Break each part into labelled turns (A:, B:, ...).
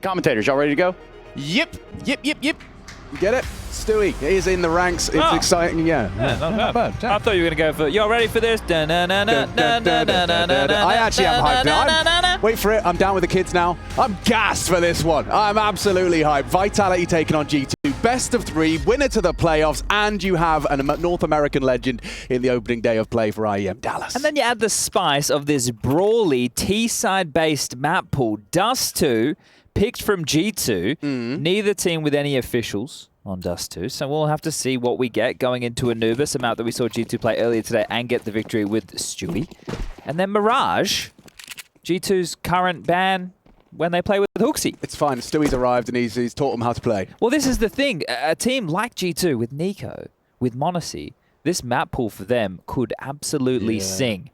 A: Commentators, y'all ready to go?
B: Yep.
A: You
B: get it? Stewie is in the ranks. It's exciting, yeah.
C: Not bad. I thought you were going to go for, y'all ready for this?
B: I actually am hyped. Wait for it. I'm down with the kids now. I'm gassed for this one. I'm absolutely hyped. Vitality taking on G2. Best of 3, winner to the playoffs, and you have a North American legend in the opening day of play for IEM Dallas.
C: And then you add the spice of this brawly T-side-based map pool. Dust2 picked from G2. Neither team with any officials on Dust2, so we'll have to see what we get going into Anubis, a map that we saw G2 play earlier today and get the victory with Stewie. And then Mirage, G2's current ban when they play with Hooksy.
B: It's fine. Stewie's arrived and he's taught them how to play.
C: Well, this is the thing. A team like G2 with Nico, with Monacy, this map pool for them could absolutely sing.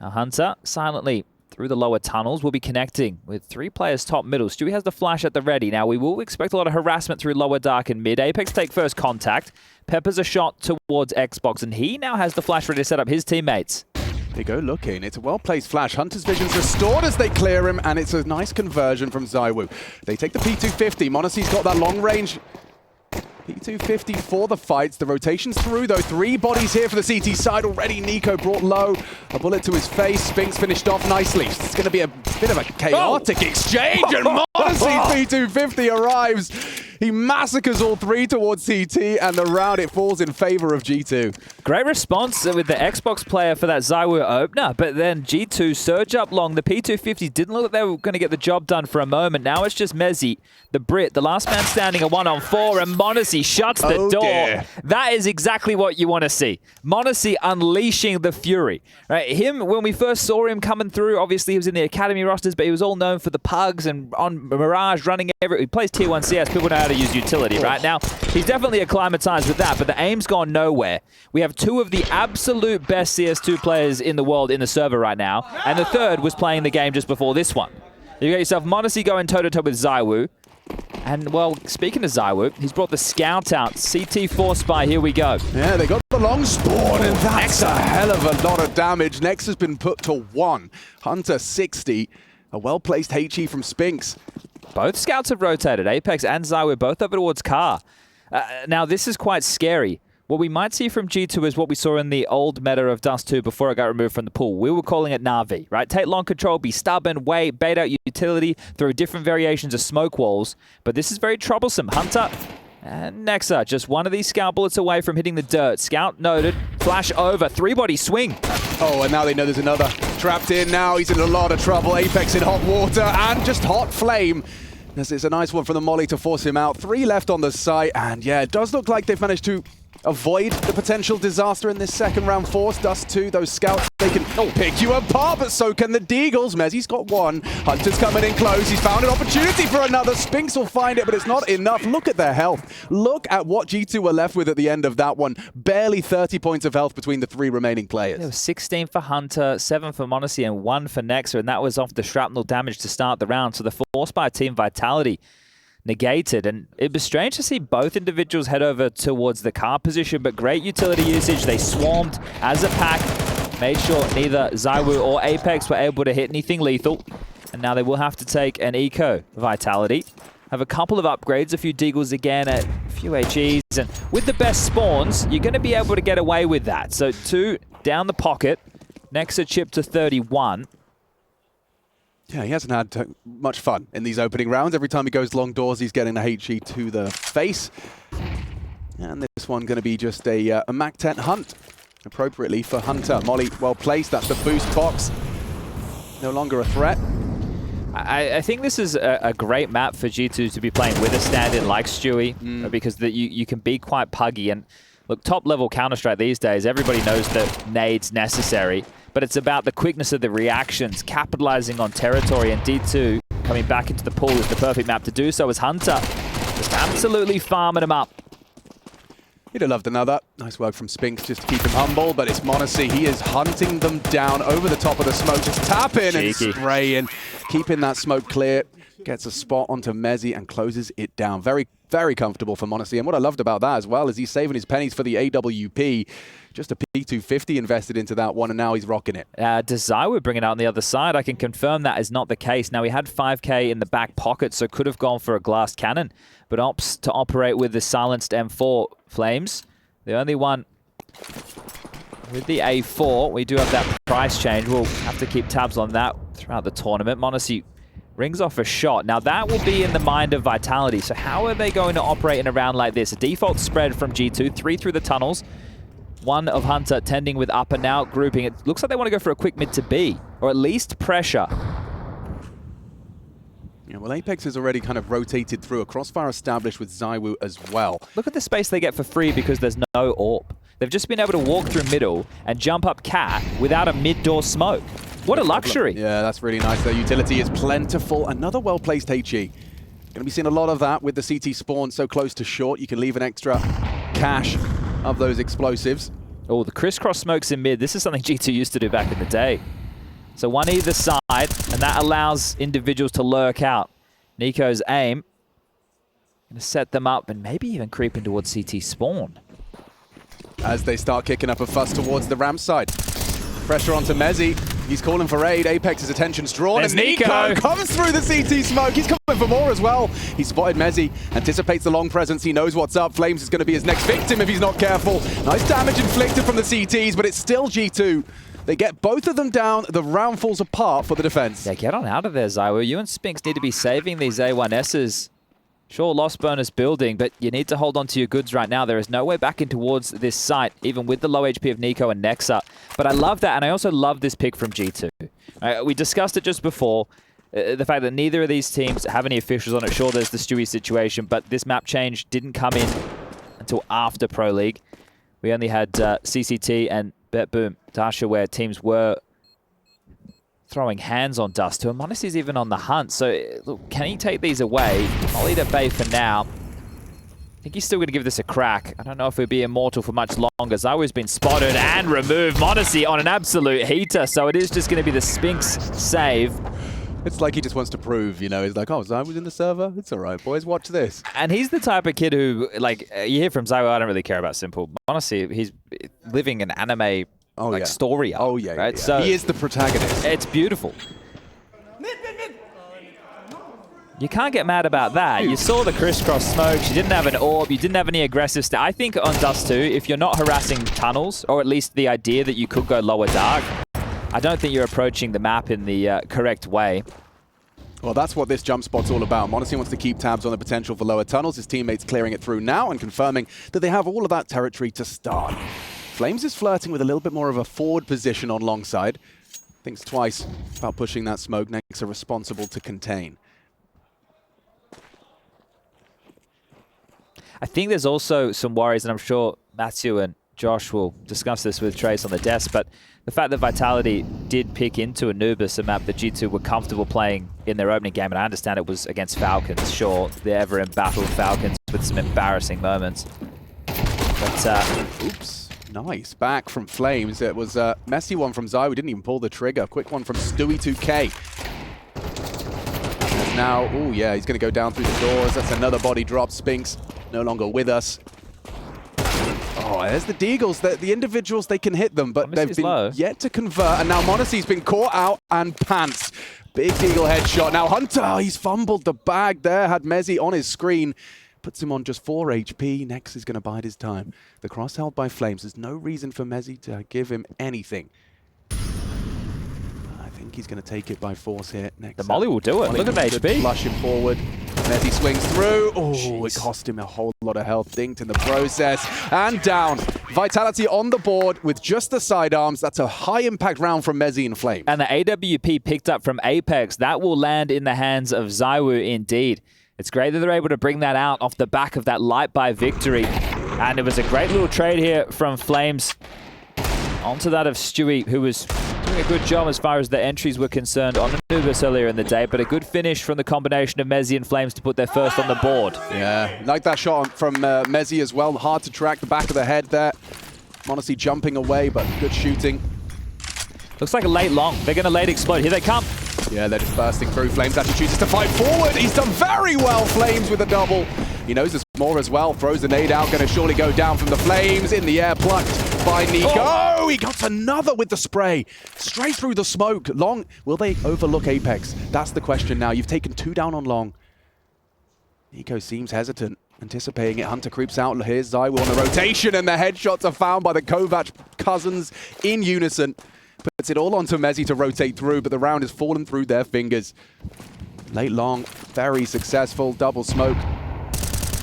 C: Now, Hunter silently through the lower tunnels will be connecting with 3 players top middle. Stewie has the flash at the ready. Now, we will expect a lot of harassment through lower dark and mid. Apex take first contact. Peppers a shot towards Xbox, and he now has the flash ready to set up his teammates.
B: They go looking. It's a well-placed flash. Hunter's vision's restored as they clear him, and it's a nice conversion from ZywOo. They take the P250. Monacy's got that long range. P250 for the fights. The rotation's through, though. 3 bodies here for the CT side already. Nico brought low. A bullet to his face. Spinks finished off nicely. It's going to be a bit of a chaotic exchange, and Monacy P250 arrives. He massacres all 3 towards CT, and the round, it falls in favor of G2.
C: Great response with the Xbox player for that ZywOo opener, but then G2 surge up long. The P250s didn't look like they were going to get the job done for a moment. Now it's just Mezzy, the Brit, the last man standing, a 1-on-4, and Monacy shuts the door.
B: Dear.
C: That is exactly what you want to see. Monacy unleashing the fury. Right? Him, when we first saw him coming through, obviously he was in the academy rosters, but he was all known for the pugs and on Mirage running every. He plays tier 1 CS. People know how to use utility right now. He's definitely acclimatized with that, but the aim's gone nowhere. We have 2 of the absolute best CS2 players in the world in the server right now, and the third was playing the game just before this one. You got yourself Monacy going toe-to-toe with ZywOo. And, well, speaking of ZywOo, he's brought the scout out. CT4 spy, here we go.
B: Yeah, they got the long spawn, and that's a hell of a lot of damage. Nex has been put to 1. Hunter 60. A well-placed HE from Spinks.
C: Both scouts have rotated. Apex and ZywOo both over towards Car. Now, this is quite scary. What we might see from G2 is what we saw in the old meta of Dust2 before it got removed from the pool. We were calling it Na'Vi, right? Take long control, be stubborn, wait, bait out utility, throw different variations of smoke walls. But this is very troublesome. Hunter and Nexa, just one of these scout bullets away from hitting the dirt. Scout noted, flash over, 3-body swing.
B: Oh, and now they know there's another. Trapped in now, he's in a lot of trouble. Apex in hot water and just hot flame. This is a nice one from the molly to force him out. 3 left on the site, and yeah, it does look like they've managed to avoid the potential disaster in this second round force. Dust2, those scouts, they can pick you apart, but so can the Deagles. Mezzy's got 1. Hunter's coming in close. He's found an opportunity for another. Spinks will find it, but it's not enough. Look at their health. Look at what G2 were left with at the end of that one. Barely 30 points of health between the 3 remaining players.
C: There was 16 for Hunter, 7 for Monacy, and 1 for Nexa, and that was off the shrapnel damage to start the round. So the force by Team Vitality negated, and it was strange to see both individuals head over towards the car position, but great utility usage. They swarmed as a pack, made sure neither ZywOo or Apex were able to hit anything lethal, and now they will have to take an eco Vitality. Have a couple of upgrades, a few Deagles again, a few HEs, and with the best spawns, you're going to be able to get away with that. So 2 down the pocket, Nexa chip to 31.
B: Yeah, he hasn't had much fun in these opening rounds. Every time he goes long doors, he's getting a HE to the face. And this one going to be just a Mac 10 hunt, appropriately for Hunter. Molly well placed. That's the boost box. No longer a threat.
C: I think this is a great map for G2 to be playing with a stand-in like Stewie, because you can be quite puggy. And look, top-level Counter-Strike these days, everybody knows that nade's necessary, but it's about the quickness of the reactions, capitalizing on territory, and D2 coming back into the pool is the perfect map to do so as Hunter just absolutely farming him up.
B: He'd have loved another. Nice work from Spinks just to keep him humble, but it's Monacy. He is hunting them down over the top of the smoke. Just tap in and spray in, keeping that smoke clear. Gets a spot onto Mezzy and closes it down. Very very comfortable for Monacy. And what I loved about that as well is he's saving his pennies for the AWP. Just a P250 invested into that one, and now he's rocking it.
C: Does ZywOo bring it out on the other side? I can confirm that is not the case. Now, he had 5K in the back pocket, so could have gone for a glass cannon, but opts to operate with the silenced M4 Flames. The only one with the A4. We do have that price change. We'll have to keep tabs on that throughout the tournament. Monacy rings off a shot. Now, that will be in the mind of Vitality. So how are they going to operate in a round like this? A default spread from G2, 3 through the tunnels. 1 of Hunter tending with upper, now grouping. It looks like they want to go for a quick mid to B, or at least pressure.
B: Yeah, well, Apex has already kind of rotated through. A crossfire established with ZywOo as well.
C: Look at the space they get for free because there's no AWP. They've just been able to walk through middle and jump up cat without a mid-door smoke. What a luxury.
B: Yeah, that's really nice. Their utility is plentiful. Another well-placed HE. Going to be seeing a lot of that with the CT spawn so close to short. You can leave an extra cache of those explosives.
C: Oh, the crisscross smokes in mid. This is something G2 used to do back in the day. So one either side, and that allows individuals to lurk out. Nico's aim. Going to set them up and maybe even creep in towards CT spawn.
B: As they start kicking up a fuss towards the ramp side. Pressure onto Mezzi. He's calling for aid. Apex's attention's drawn.
C: There's
B: and Nico comes through the CT smoke. He's coming for more as well. He spotted Mezzi, anticipates the long presence. He knows what's up. Flames is going to be his next victim if he's not careful. Nice damage inflicted from the CTs, but it's still G2. They get both of them down. The round falls apart for the defense.
C: Yeah, get on out of there, ZywOo. You and Spinks need to be saving these A1Ss. Sure, lost bonus building, but you need to hold on to your goods right now. There is no way back in towards this site, even with the low HP of Nico and Nexa. But I love that, and I also love this pick from G2. We discussed it just before, the fact that neither of these teams have any officials on it. Sure, there's the Stewie situation, but this map change didn't come in until after Pro League. We only had CCT and Bet Boom Dasha, where teams were throwing hands on Dust2, and Monacy's even on the hunt. So, look, can he take these away? I'll lead at bay for now. I think he's still going to give this a crack. I don't know if he'll be immortal for much longer. ZywOo's been spotted and removed. Monacy on an absolute heater, so it is just going to be the Spinks save.
B: It's like he just wants to prove, you know, he's like, oh, ZywOo's in the server? It's all right, boys, watch this.
C: And he's the type of kid who, like, you hear from ZywOo, I don't really care about Simple. Honestly, he's living an anime story arc.
B: Oh, yeah,
C: right?
B: Yeah.
C: So
B: he is the protagonist.
C: It's beautiful. You can't get mad about that. You saw the crisscross smokes. You didn't have an orb. You didn't have any aggressive stuff. I think on Dust2, if you're not harassing tunnels, or at least the idea that you could go lower dark, I don't think you're approaching the map in the correct way.
B: Well, that's what this jump spot's all about. Monacy wants to keep tabs on the potential for lower tunnels. His teammates clearing it through now and confirming that they have all of that territory to start. Flames is flirting with a little bit more of a forward position on long side. Thinks twice about pushing that smoke. Next are responsible to contain.
C: I think there's also some worries, and I'm sure Matthew and Josh will discuss this with Trace on the desk, but the fact that Vitality did pick into Anubis, a map that G2 were comfortable playing in their opening game, and I understand it was against Falcons. Sure, they're ever in battle with Falcons with some embarrassing moments. But,
B: oops. Nice. Back from Flames. It was a messy one from ZywOo. Didn't even pull the trigger. Quick one from Stewie 2K. And now, oh yeah, he's going to go down through the doors. That's another body drop. Spinks no longer with us. Oh, there's the Deagles. The individuals, they can hit them, but they've been yet to convert. And now Monacy's been caught out and pants. Big Deagle headshot. Now Hunter, he's fumbled the bag there. Had Mezzi on his screen. Puts him on just 4 HP. Nex is going to bide his time. The cross held by Flames. There's no reason for Mezzi to give him anything. I think he's going to take it by force here. Next
C: the Molly will do it. Look at the HP.
B: Flush him forward. Mezzi swings through. Oh, jeez. It cost him a whole lot of health. Dinked in the process. And down. Vitality on the board with just the sidearms. That's a high-impact round from Mezzi and Flames.
C: And the AWP picked up from Apex. That will land in the hands of ZywOo indeed. It's great that they're able to bring that out off the back of that light buy victory. And it was a great little trade here from Flames onto that of Stewie, who was doing a good job as far as the entries were concerned on Anubis earlier in the day, but a good finish from the combination of Mezzi and Flames to put their first on the board.
B: Yeah, like that shot from Mezzi as well. Hard to track the back of the head there. Monacy jumping away, but good shooting.
C: Looks like a late long. They're going to late explode. Here they come.
B: Yeah, they're just bursting through. Flames actually chooses to fight forward. He's done very well, Flames with a double. He knows this more as well. Throws the nade out, going to surely go down from the flames. In the air, plucked by Nico. Oh, he got another with the spray. Straight through the smoke. Long, will they overlook Apex? That's the question now. You've taken 2 down on Long. Nico seems hesitant, anticipating it. Hunter creeps out. Here's Zywoo on the rotation, and the headshots are found by the Kovac cousins in unison. Puts it all onto Mezzi to rotate through, but the round has fallen through their fingers. Late Long, very successful. Double smoke.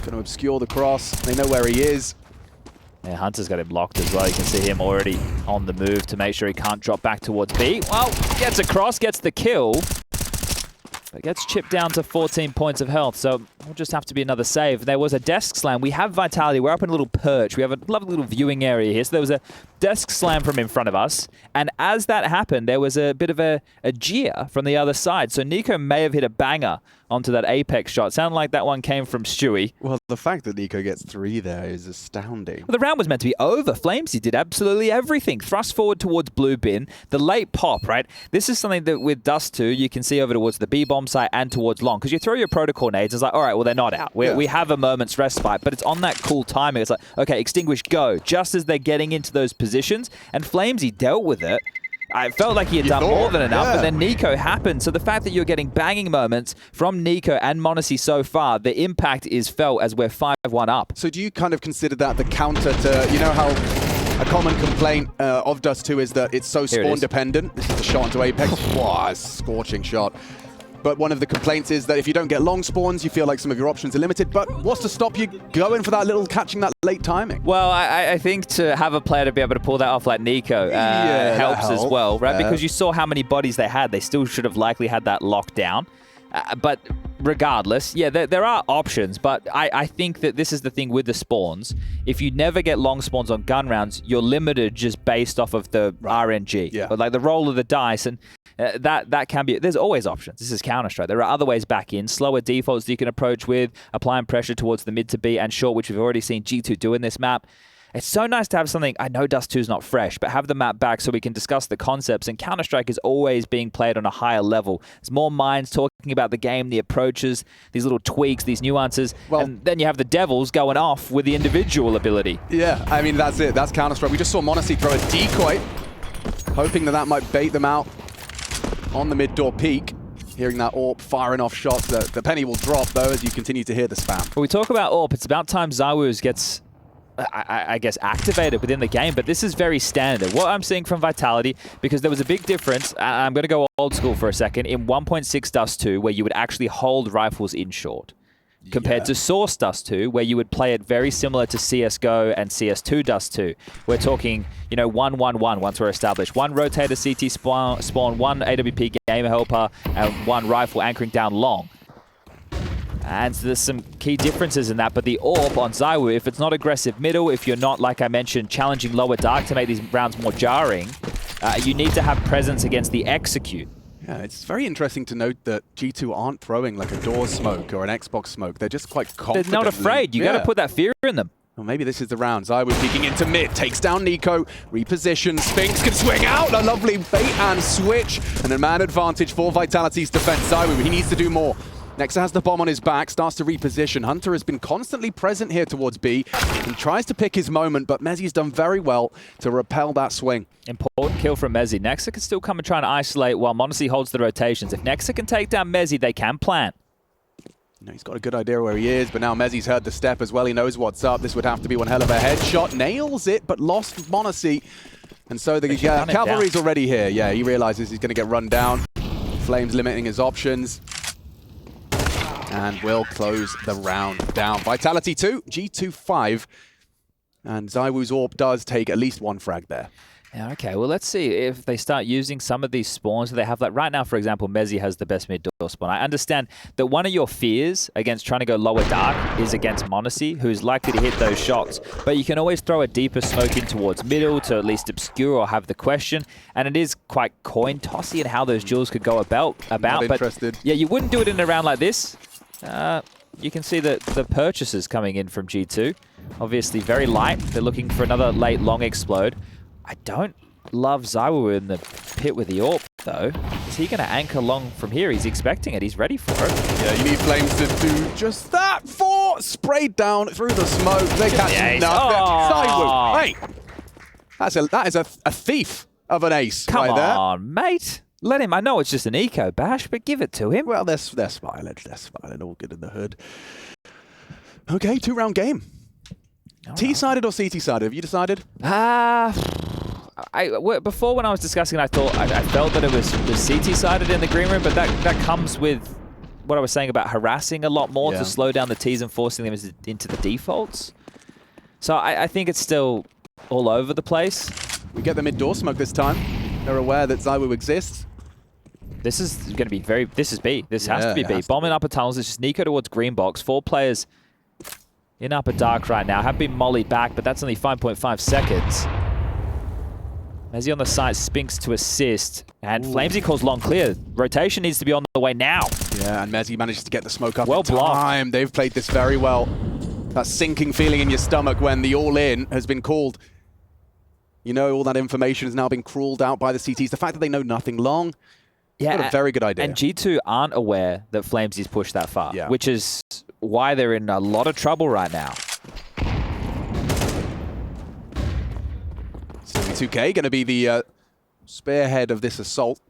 B: Going to obscure the cross. They know where he is.
C: Yeah, Hunter's got him locked as well. You can see him already on the move to make sure he can't drop back towards B. Well, gets across, gets the kill. But gets chipped down to 14 points of health, so we'll just have to be another save. There was a desk slam. We have Vitality. We're up in a little perch. We have a lovely little viewing area here. So there was a desk slam from in front of us, and as that happened, there was a bit of a jeer from the other side. So Nico may have hit a banger onto that Apex shot. Sounded like that one came from Stewie.
B: Well, the fact that Nico gets 3 there is astounding.
C: Well, the round was meant to be over. Flamesy did absolutely everything. Thrust forward towards blue bin. The late pop, right? This is something that with Dust2, you can see over towards the B-bomb site and towards Long. Because you throw your protocol nades, it's like, all right, well, they're not out. We have a moment's respite, but it's on that cool timing. It's like, okay, extinguish, go. Just as they're getting into those positions, and Flamesy dealt with it. I felt like he had done more than enough, but then Nico happened. So the fact that you're getting banging moments from Nico and m0NESY so far, the impact is felt as we're 5-1 up.
B: So do you kind of consider that the counter to, you know how a common complaint of Dust2 is that it's so spawn dependent? This is the shot onto Apex. Wow, a scorching shot. But one of the complaints is that if you don't get long spawns, you feel like some of your options are limited. But what's to stop you going for that little, catching that late timing?
C: Well, I think to have a player to be able to pull that off like Nico helps as well, right? Because you saw how many bodies they had. They still should have likely had that locked down. But regardless, yeah, there are options. But I think that this is the thing with the spawns. If you never get long spawns on gun rounds, you're limited just based off of the RNG.
B: Yeah.
C: But like the roll of the dice, and that can be, there's always options. This is Counter-Strike. There are other ways back in, slower defaults that you can approach with, applying pressure towards the mid to B and short, which we've already seen G2 do in this map. It's so nice to have something, I know Dust2 is not fresh, but have the map back so we can discuss the concepts, and Counter-Strike is always being played on a higher level. There's more minds talking about the game, the approaches, these little tweaks, these nuances, and then you have the Devils going off with the individual ability.
B: Yeah, I mean, that's it. That's Counter-Strike. We just saw m0NESY throw a decoy, hoping that might bait them out on the mid-door peak. Hearing that AWP firing off shots. The penny will drop, though, as you continue to hear the spam.
C: When we talk about AWP, it's about time Zywoo gets, I guess, activated within the game, but this is very standard. What I'm seeing from Vitality, because there was a big difference, I'm going to go old school for a second, in 1.6 Dust2, where you would actually hold rifles in short, compared to Source Dust2, where you would play it very similar to CSGO and CS2 Dust2. We're talking, 1-1-1 once we're established. One rotator CT spawn, one AWP game helper, and one rifle anchoring down long. And so there's some key differences in that, but the AWP on Zywoo, if it's not aggressive middle, if you're not, like I mentioned, challenging lower dark to make these rounds more jarring, you need to have presence against the execute.
B: Yeah, it's very interesting to note that G2 aren't throwing like a door smoke or an Xbox smoke. They're just quite confident.
C: They're not afraid. You got to put that fear in them.
B: Well, maybe this is the round. Zywoo peeking into mid, takes down Nico, repositions, Sphinx can swing out, a lovely bait and switch, and a man advantage for Vitality's defense. Zywoo, he needs to do more. Nexa has the bomb on his back, starts to reposition. Hunter has been constantly present here towards B. He tries to pick his moment, but Mezzi's done very well to repel that swing.
C: Important kill from Mezzi. Nexa can still come and try and isolate while m0NESY holds the rotations. If Nexa can take down Mezzi, they can plant.
B: He's got a good idea where he is, but now Mezzi's heard the step as well. He knows what's up. This would have to be one hell of a headshot. Nails it, but lost m0NESY. And so the cavalry's already here. Yeah, he realizes he's going to get run down. Flames limiting his options. And will close the round down. Vitality 2, G2 5. And Zywoo's AWP does take at least one frag there.
C: Yeah, okay, well, let's see if they start using some of these spawns that they have. Like right now, for example, Mezzi has the best mid-door spawn. I understand that one of your fears against trying to go lower dark is against m0NESY, who's likely to hit those shots. But you can always throw a deeper smoke in towards middle to at least obscure or have the question. And it is quite coin-tossy in how those duels could go about.
B: Not interested.
C: Yeah, you wouldn't do it in a round like this. You can see that the purchases coming in from G2. Obviously very light. They're looking for another late long explode. I don't love Zywoo in the pit with the AWP, though. Is he going to anchor long from here? He's expecting it. He's ready for it.
B: Yeah, you need Flames to do just that for sprayed down through the smoke. They catch nothing.
C: Oh.
B: Hey, that is a thief of an ace
C: Come
B: right there.
C: on, mate. Let him. I know it's just an eco bash, but give it to him.
B: Well, they're smiling. They're smiling. All good in the hood. Okay, 2-round game. T-sided or CT-sided? Have you decided?
C: Before when I was discussing, I felt that it was CT-sided in the green room, but that comes with what I was saying about harassing a lot more to slow down the Ts and forcing them into the defaults. So I think it's still all over the place.
B: We get the mid-door smoke this time. They're aware that ZywOo exists.
C: This is going to be this is B. This has to be B. Bombing upper tunnels. It's just Nico towards green box. 4 players in upper dark right now. Have been mollied back, but that's only 5.5 seconds. Mezzy on the site, Spinks to assist. And Flamesy calls long clear. Rotation needs to be on the way now.
B: Yeah, and Mezzy manages to get the smoke up
C: well
B: in time. They've played this very well. That sinking feeling in your stomach when the all-in has been called. You know, all that information has now been crawled out by the CTs. The fact that they know nothing long, what a very good idea.
C: And G2 aren't aware that Flamesy's pushed that far, which is why they're in a lot of trouble right now.
B: 2K going to be the spearhead of this assault.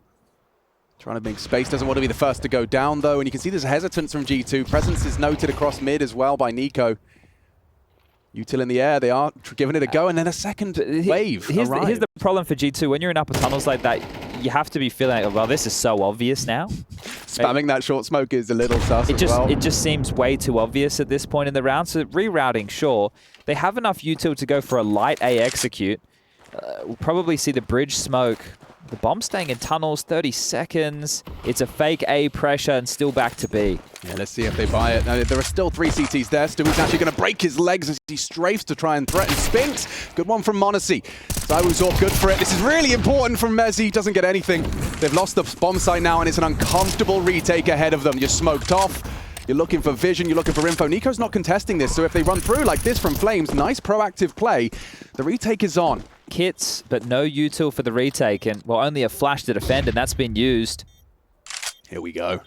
B: Trying to make space, doesn't want to be the first to go down though, and you can see there's hesitance from G2. Presence is noted across mid as well by Nico. Util in the air, they are giving it a go, and then a second wave
C: Here's the problem for G2. When you're in upper tunnels like that, you have to be feeling like, well, this is so obvious now.
B: Spamming that short smoke is a little sus
C: It just seems way too obvious at this point in the round. So rerouting, sure. They have enough util to go for a light A execute. We'll probably see the bridge smoke. The bomb staying in tunnels, 30 seconds. It's a fake A pressure and still back to B.
B: Yeah, let's see if they buy it. Now, there are still 3 CTs there. Stewie's actually going to break his legs as he strafes to try and threaten Spinks. Good one from Monacy. ZywOo's all good for it. This is really important from Mezzy. Doesn't get anything. They've lost the bomb site now, and it's an uncomfortable retake ahead of them. You're smoked off. You're looking for vision. You're looking for info. Nico's not contesting this, so if they run through like this from Flames, nice proactive play. The retake is on.
C: Kits, but no util for the retake, and well, only a flash to defend, and that's been used.
B: Here we go.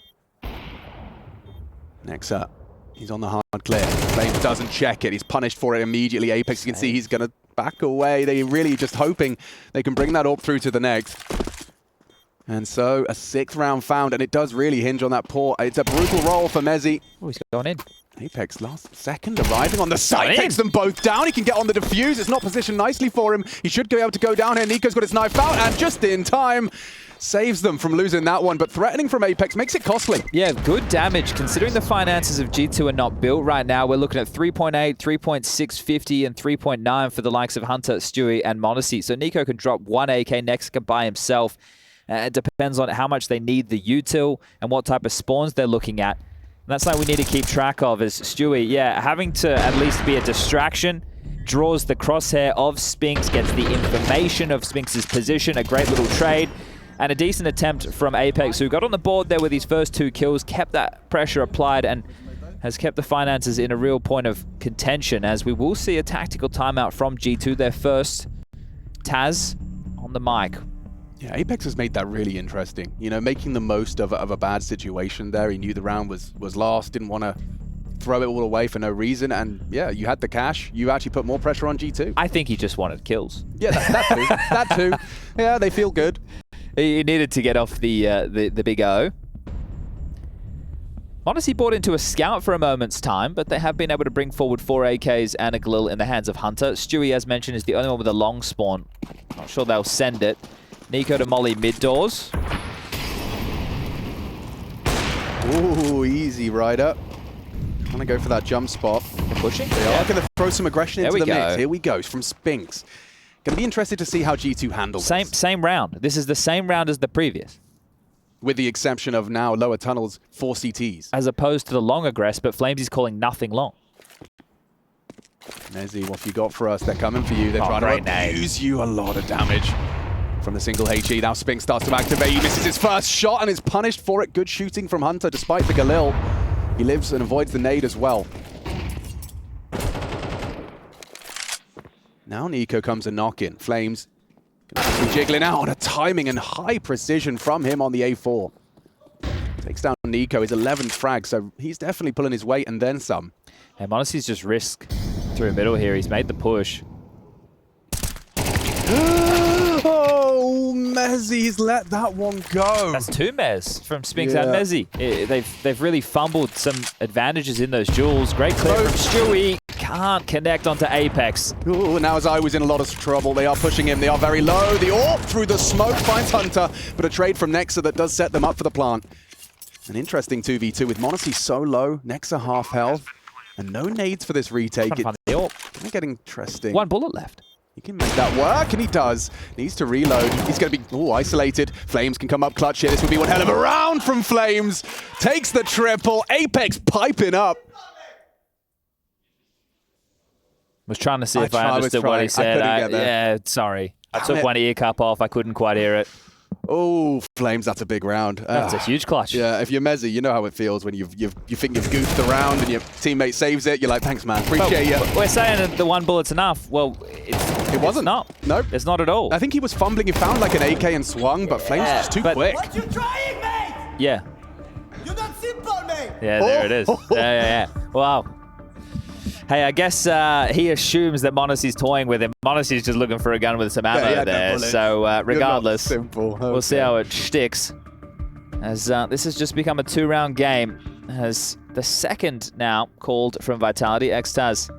B: Next up, he's on the hard clear. Flames doesn't check it. He's punished for it immediately. Apex, you can see he's going to back away. They're really just hoping they can bring that up through to the next. And so a 6th round found, and it does really hinge on that port. It's a brutal roll for Mezzy.
C: Oh, he's going in.
B: Apex last second arriving on the site, takes them both down. He can get on the defuse. It's not positioned nicely for him. He should be able to go down here. Nico's got his knife out, and just in time saves them from losing that one. But threatening from Apex makes it costly.
C: Yeah, good damage. Considering the finances of G2 are not built right now, we're looking at 3.8, 3.650, and 3.9 for the likes of Hunter, Stewie, and Monacy. So Nico can drop 1 AK next by himself. It depends on how much they need the util and what type of spawns they're looking at. And that's something we need to keep track of as Stewie, having to at least be a distraction, draws the crosshair of Spinks, gets the information of Spinks' position, a great little trade, and a decent attempt from Apex, who got on the board there with his first 2 kills, kept that pressure applied, and has kept the finances in a real point of contention, as we will see a tactical timeout from G2, their first. Taz on the mic.
B: Yeah, Apex has made that really interesting. You know, making the most of a bad situation there. He knew the round was lost, didn't want to throw it all away for no reason. And yeah, you had the cash. You actually put more pressure on G2.
C: I think he just wanted kills.
B: Yeah, that too. That too. Yeah, they feel good.
C: He needed to get off the big O. Honestly bought into a scout for a moment's time, but they have been able to bring forward 4 AKs and a Galil in the hands of Hunter. Stewie, as mentioned, is the only one with a long spawn. Not sure they'll send it. Nico to molly mid doors.
B: Ooh, easy rider. Trying to go for that jump spot.
C: They're pushing.
B: They are going to throw some aggression into the mix. Here we go from Spinks. Going to be interested to see how G2 handles this.
C: Same round. This is the same round as the previous.
B: With the exception of now lower tunnels, 4 CTs.
C: As opposed to the long aggress, but Flamesy's calling nothing long.
B: Mezzy, what have you got for us? They're coming for you. They're trying to abuse you. A lot of damage from the single HE. Now Spinks starts to activate. He misses his first shot and is punished for it. Good shooting from Hunter despite the Galil. He lives and avoids the nade as well. Now Nico comes a knock-in. Flames gonna be jiggling out on a timing and high precision from him on the A4. Takes down Nico, his 11th frag, so he's definitely pulling his weight and then some.
C: And Monacy's just risk through middle here. He's made the push.
B: Oh, Mezzi's let that one go.
C: That's two Mez from Spinks and Mezzi. They've really fumbled some advantages in those duels. Great clear from Stewie. Can't connect onto Apex.
B: Ooh, now Zai was in a lot of trouble. They are pushing him. They are very low. The AWP through the smoke finds Hunter, but a trade from Nexa that does set them up for the plant. An interesting 2v2 with Monacy so low. Nexa half health. And no nades for this retake. It's getting interesting.
C: One bullet left.
B: He can make that work, and he does. Needs to reload. He's going to be isolated. Flames can come up clutch here. This would be one hell of a round from Flames. Takes the triple. Apex piping up.
C: Was trying to see if I understood what he said.
B: I couldn't get there.
C: Yeah, sorry. I took one ear cup off. I couldn't quite hear it.
B: Oh, Flames, that's a big round.
C: That's a huge clutch.
B: Yeah, if you're Mezzi, you know how it feels when you think you've goofed the round and your teammate saves it. You're like, thanks, man. Appreciate you.
C: We're saying that the one bullet's enough. Well,
B: it wasn't.
C: It's not.
B: Nope.
C: It's not at all.
B: I think he was fumbling. He found like an AK and swung, but Flames was too quick.
A: What you trying, mate?
C: Yeah.
A: You're not simple, mate.
C: Yeah, there it is. Yeah. Wow. Hey, I guess he assumes that Monacy's toying with him. Monacy's just looking for a gun with some ammo there. So regardless,
B: simple. Okay.
C: We'll see how it sticks. As this has just become a 2-round game. As the second now called from Vitality. Xtaz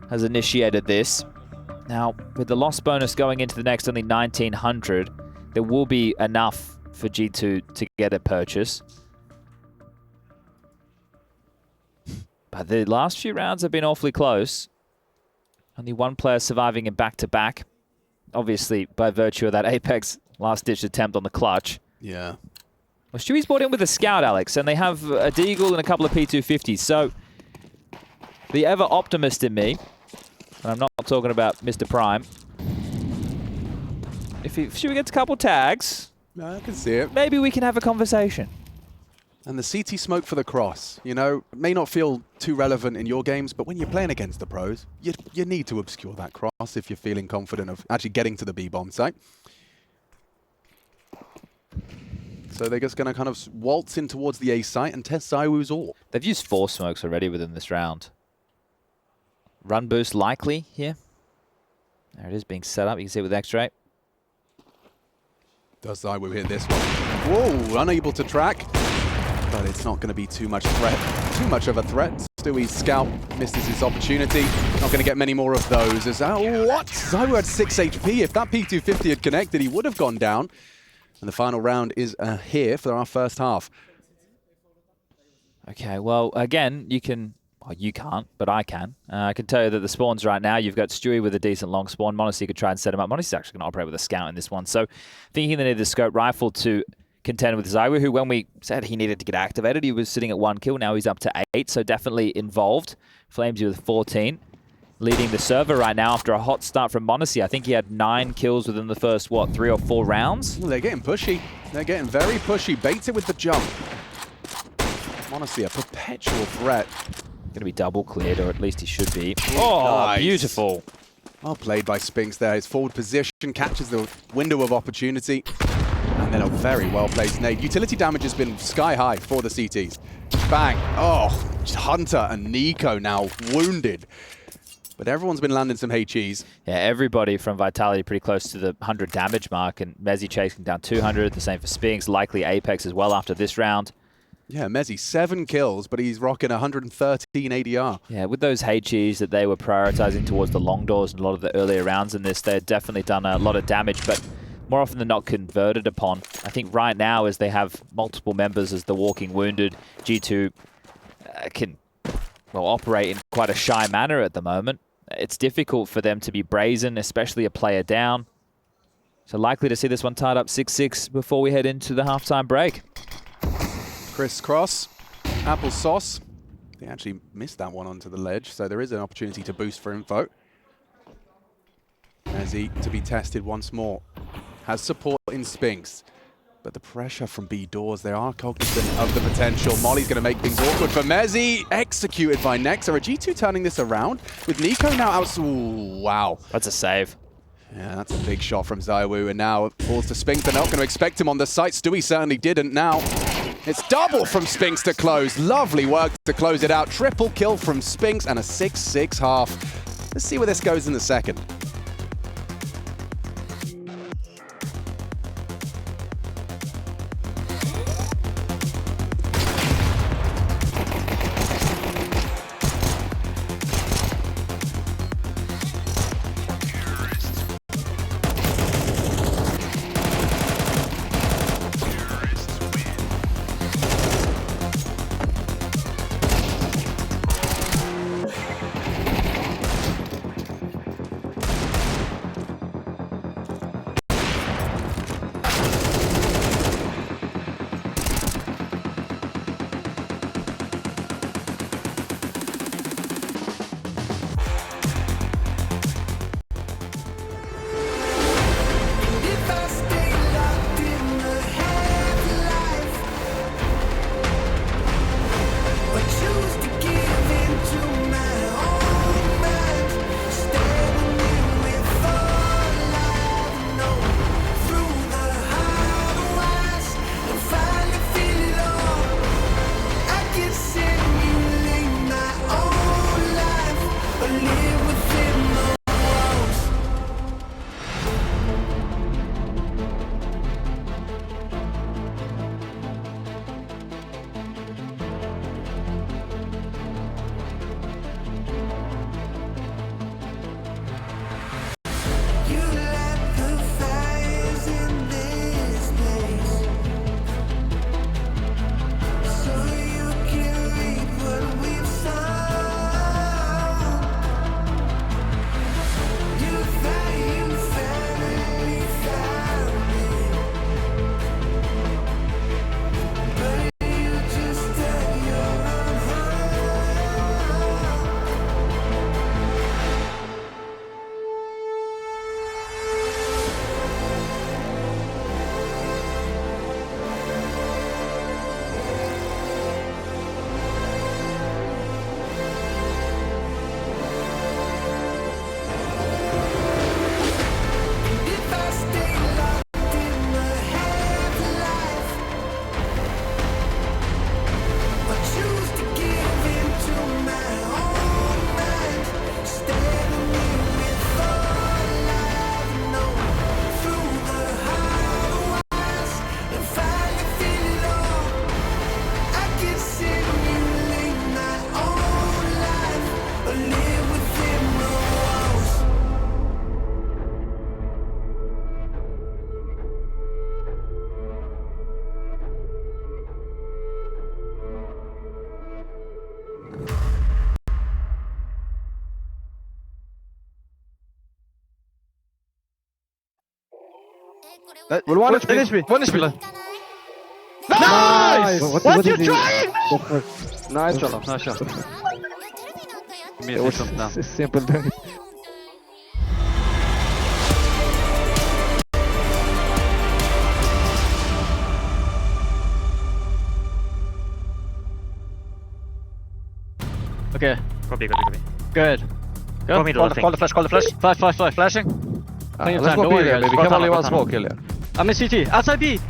C: has initiated this. Now, with the loss bonus going into the next only 1,900, there will be enough for G2 to get a purchase. But the last few rounds have been awfully close. Only one player surviving in back-to-back. Obviously, by virtue of that Apex last-ditch attempt on the clutch.
B: Yeah.
C: Well, Stewie's brought in with a scout, Alex, and they have a Deagle and a couple of P250s. So, the ever-optimist in me, and I'm not talking about Mr. Prime, if Stewie gets a couple tags,
B: I can see it.
C: Maybe we can have a conversation.
B: And the CT smoke for the cross, you know, may not feel too relevant in your games, but when you're playing against the pros, you need to obscure that cross if you're feeling confident of actually getting to the B-bomb site. So they're just going to kind of waltz in towards the A site and test Zaiwu's AWP.
C: They've used 4 smokes already within this round. Run boost likely here. There it is being set up. You can see it with X-Ray.
B: Does Zaiwu hit this one? Whoa, unable to track. But it's not going to be too much of a threat. Stewie's scout misses his opportunity. Not going to get many more of those. What? Zaiwu had 6 HP. If that P250 had connected, he would have gone down. And the final round is here for our first half.
C: Okay, well, again, you can... Well, you can't, but I can. I can tell you that the spawns right now, you've got Stewie with a decent long spawn. Monacy could try and set him up. Monacy's actually going to operate with a scout in this one. So thinking they need the scope rifle to contend with Zaiwu, who when we said he needed to get activated, he was sitting at 1 kill. Now he's up to 8, so definitely involved. Flames you with 14. Leading the server right now after a hot start from Monacy. I think he had 9 kills within the first, what, 3 or 4 rounds?
B: Well, they're getting pushy. They're getting very pushy. Baits it with the jump. Monacy, a perpetual threat.
C: Going to be double cleared, or at least he should be. Oh, nice. Beautiful.
B: Well played by Spinks there. His forward position catches the window of opportunity. And then a very well-placed nade. Utility damage has been sky high for the CTs. Bang. Oh, Hunter and Nico now wounded. But everyone's been landing some HEs.
C: Yeah, everybody from Vitality pretty close to the 100 damage mark. And Mezzi chasing down 200. The same for Spinks. Likely Apex as well after this round.
B: Yeah, Mezzi, 7 kills, but he's rocking 113 ADR.
C: Yeah, with those HEs that they were prioritizing towards the long doors and a lot of the earlier rounds in this, they've definitely done a lot of damage, but more often than not converted upon. I think right now, as they have multiple members as the walking wounded, G2 can, well, operate in quite a shy manner at the moment. It's difficult for them to be brazen, especially a player down. So likely to see this one tied up 6-6 before we head into the halftime break.
B: Crisscross, applesauce. They actually missed that one onto the ledge, so there is an opportunity to boost for info. Mezzi to be tested once more. Has support in Spinks, but the pressure from B doors, they are cognizant of the potential. Molly's going to make things awkward for Mezzi. Executed by Nexa. Are G2 turning this around? With Nico now out. Ooh, wow.
C: That's a save.
B: Yeah, that's a big shot from Zaiwu, and now it falls to Spinks. They're not going to expect him on the site. Stewie certainly didn't. Now It's double from Spinks to close. Lovely work to close it out. Triple kill from Spinks and a 6-6 half. Let's see where this goes in the second.
D: One HP. Nice! What you trying?
E: Nice shot.
D: Nice shot.
E: It was simple.
D: Okay.
F: Copy.
D: Good.
F: Go middle,
D: Call the flash. Flash. Flashing.
E: Let's go B there, baby. We can only one smoke kill here.
D: I'm in CT. Outside B.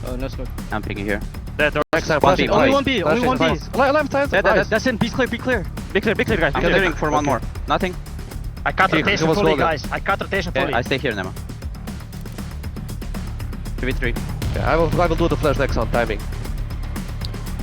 D: Oh, no smoke.
G: I'm picking here.
F: Dead door.
E: Backside,
D: Only
E: flashing.
D: one B. Only one B.
E: Left side. Nice.
D: That's in. Be clear.
F: Be clear, guys.
G: I'm clearing for one more. Nothing.
F: I cut
E: Okay,
F: rotation
E: he was
F: fully,
E: golden.
F: guys. I cut rotation fully.
G: I stay here, Nema. 3v3.
E: Yeah, I will do the flash next on timing.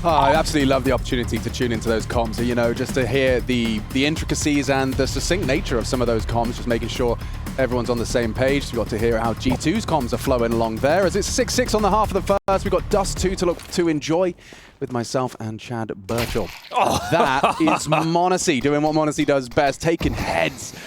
B: Oh, I absolutely love the opportunity to tune into those comms, you know, just to hear the intricacies and the succinct nature of some of those comms, just making sure everyone's on the same page. We got to hear how G2's comms are flowing along there. As it's 6-6 on the half of the first, we've got Dust2 to look to enjoy with myself and Chad Birchall. Oh, that is Monacy doing what Monacy does best, taking heads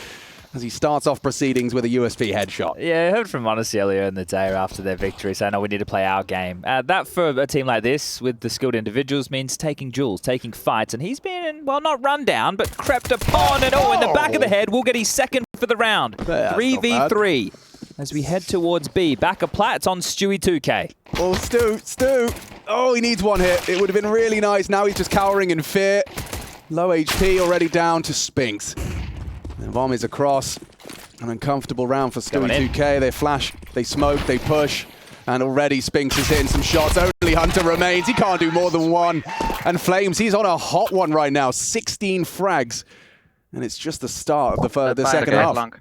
B: as he starts off proceedings with a USP headshot.
C: Yeah, I heard from Monacy earlier in the day after their victory, saying, no, we need to play our game. That for a team like this, with the skilled individuals, means taking duels, taking fights, and he's been, well, not run down, but crept upon, and in the back of the head, will get his second for the round.
B: Yeah,
C: 3v3 as we head towards B. Back of plat, it's on Stewie 2K.
B: Oh, Stu. Oh, he needs one hit. It would have been really nice. Now he's just cowering in fear. Low HP already down to Spinks. The bomb is across. An uncomfortable round for Stewie 2K. They flash, they smoke, they push. And already Spinks is hitting some shots. Only Only Hunter remains. He can't do more than one. And Flames, he's on a hot one right now. 16 frags. And it's just the start of the second half.
F: Long.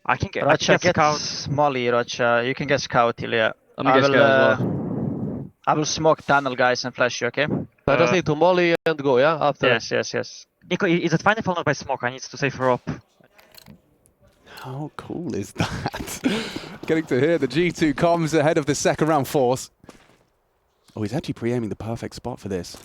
F: I can get scout.
G: Gets Molly, Rocha. You can get scout, Ilya.
D: I'm gonna get scout as well.
G: I will smoke tunnel, guys, and flash you, okay?
E: I just need to molly and go, yeah? After.
G: Yes.
F: Nico, is it fine if I'm not by smoke? I need to save her up.
B: How cool is that? Getting to hear the G2 comms ahead of the second round force. Oh, he's actually pre-aiming the perfect spot for this.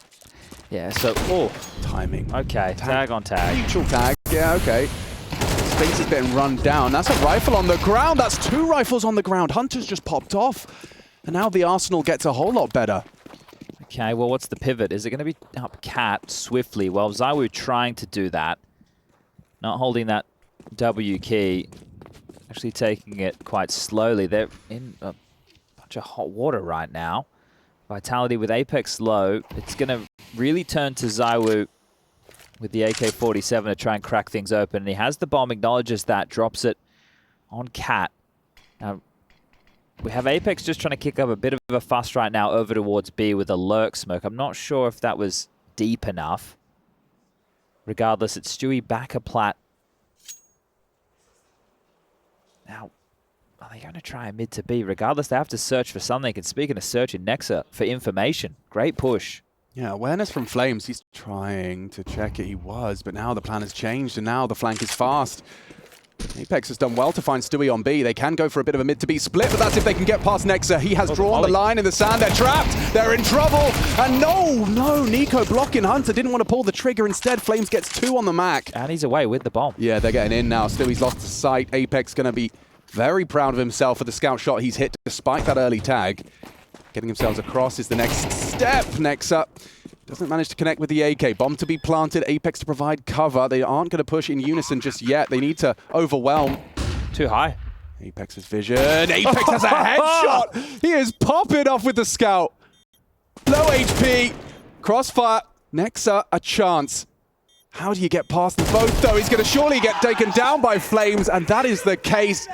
C: Yeah, so, oh,
B: Timing.
C: okay, tag on tag.
B: Neutral tag, yeah, okay. Space is getting run down. That's a rifle on the ground. That's 2 rifles on the ground. Hunter's just popped off. And now the Arsenal gets a whole lot better.
C: Okay, well, what's the pivot? Is it going to be up Cat swiftly? Well, ZywOo trying to do that. Not holding that W key. Actually taking it quite slowly. They're in a bunch of hot water right now. Vitality with Apex low. It's going to really turn to ZywOo with the AK-47 to try and crack things open. And he has the bomb, acknowledges that, drops it on Cat. Now, we have Apex just trying to kick up a bit of a fuss right now over towards B with a lurk smoke. I'm not sure if that was deep enough. Regardless, it's Stewie back a plat. Now, are they going to try a mid to B? Regardless, they have to search for something. And speaking of searching, Nexa for information. Great push.
B: Yeah, awareness from Flames. He's trying to check it. He was, but now the plan has changed, and now the flank is fast. Apex has done well to find Stewie on B. They can go for a bit of a mid to B split, but that's if they can get past Nexa. He has drawn the line in the sand. They're trapped. They're in trouble. And no, Nico blocking Hunter. Didn't want to pull the trigger. Instead, Flames gets 2 on the Mac.
C: And he's away with the bomb.
B: Yeah, they're getting in now. Stewie's lost to sight. Apex going to be very proud of himself for the scout shot he's hit despite that early tag. Getting themselves across is the next step. Nexa doesn't manage to connect with the AK. Bomb to be planted, Apex to provide cover. They aren't going to push in unison just yet. They need to overwhelm.
C: Too high.
B: Apex's vision. Apex has a headshot. He is popping off with the scout. Low HP. Crossfire. Nexa, a chance. How do you get past them both, though? He's going to surely get taken down by Flames, and that is the case.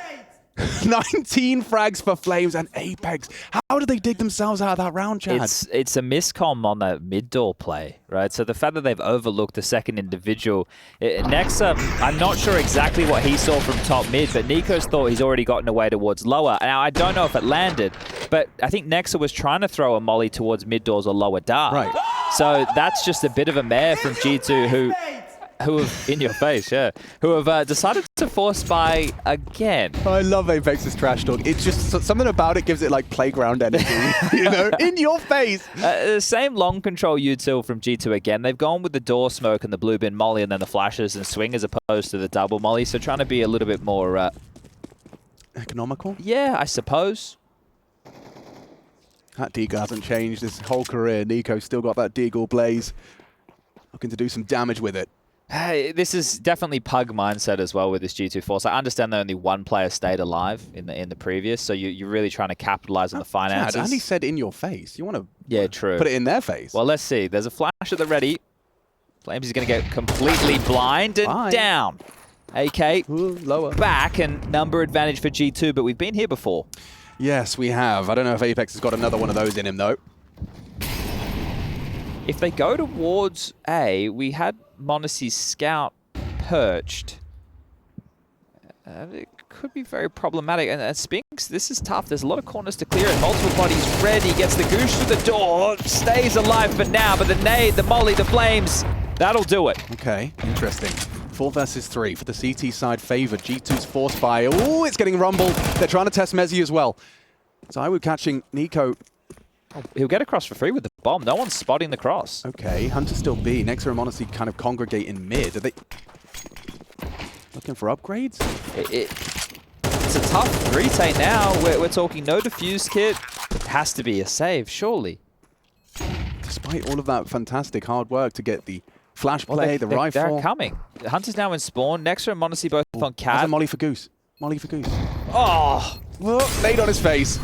B: 19 frags for Flames and Apex. How did they dig themselves out of that round, Chad?
C: It's a miscomm on that mid door play, right? So the fact that they've overlooked the second individual. Nexa, I'm not sure exactly what he saw from top mid, but Nico's thought he's already gotten away towards lower. Now, I don't know if it landed, but I think Nexa was trying to throw a molly towards mid doors or lower dark.
B: Right.
C: So that's just a bit of a mare from G2 who have, in your face, yeah, who have decided to force buy again.
B: I love Apex's trash talk. It's just something about it gives it like playground energy, you know, in your face.
C: The same long control util from G2 again. They've gone with the door smoke and the blue bin molly and then the flashes and swing as opposed to the double molly. So trying to be a little bit more...
B: economical?
C: Yeah, I suppose.
B: That Deagle hasn't changed his whole career. Nico's still got that Deagle blaze. Looking to do some damage with it.
C: Hey, this is definitely pug mindset as well with this G2 force. I understand that only one player stayed alive in the previous, so you're really trying to capitalize on the finances.
B: Chad, Andy said in your face. You want to
C: true.
B: Put it in their face.
C: Well, let's see. There's a flash at the ready. Flames is going to get completely blind and down. AK
B: lower
C: back and number advantage for G2, but we've been here before.
B: Yes, we have. I don't know if Apex has got another one of those in him, though.
C: If they go towards A, we had Monacy's scout perched. It could be very problematic. And Spinks, this is tough. There's a lot of corners to clear and multiple bodies ready. Gets the goose through the door. Stays alive for now, but the nade, the molly, the flames, that'll do it.
B: Okay, interesting. 4 versus 3 for the CT side favored. G2's force by. Oh, it's getting rumbled. They're trying to test Mezzy as well. ZywOo catching Nico.
C: He'll get across for free with the bomb. No one's spotting the cross.
B: Okay, Hunter still B. Nexa and Monacy kind of congregate in mid. Are they looking for upgrades?
C: It's a tough retake now. We're talking no defuse kit. It has to be a save, surely.
B: Despite all of that fantastic hard work to get the flash play, the rifle.
C: They're coming. Hunter's now in spawn. Nexa and Monacy both on cat.
B: That's a molly for goose. Molly for goose.
C: Oh!
B: Laid on his face.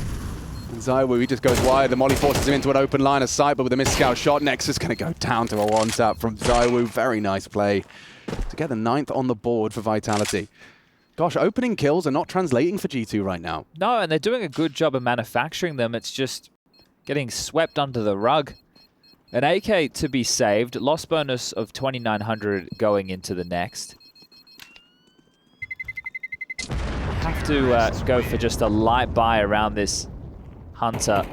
B: And ZywOo, he just goes wide. The molly forces him into an open line of sight, but with a missed scout shot, Nexa's going to go down to a one-tap from ZywOo. Very nice play to get the 9th on the board for Vitality. Gosh, opening kills are not translating for G2 right now.
C: No, and they're doing a good job of manufacturing them. It's just getting swept under the rug. An AK to be saved. Loss bonus of 2,900 going into the next. Have to go for just a light buy around this Hunter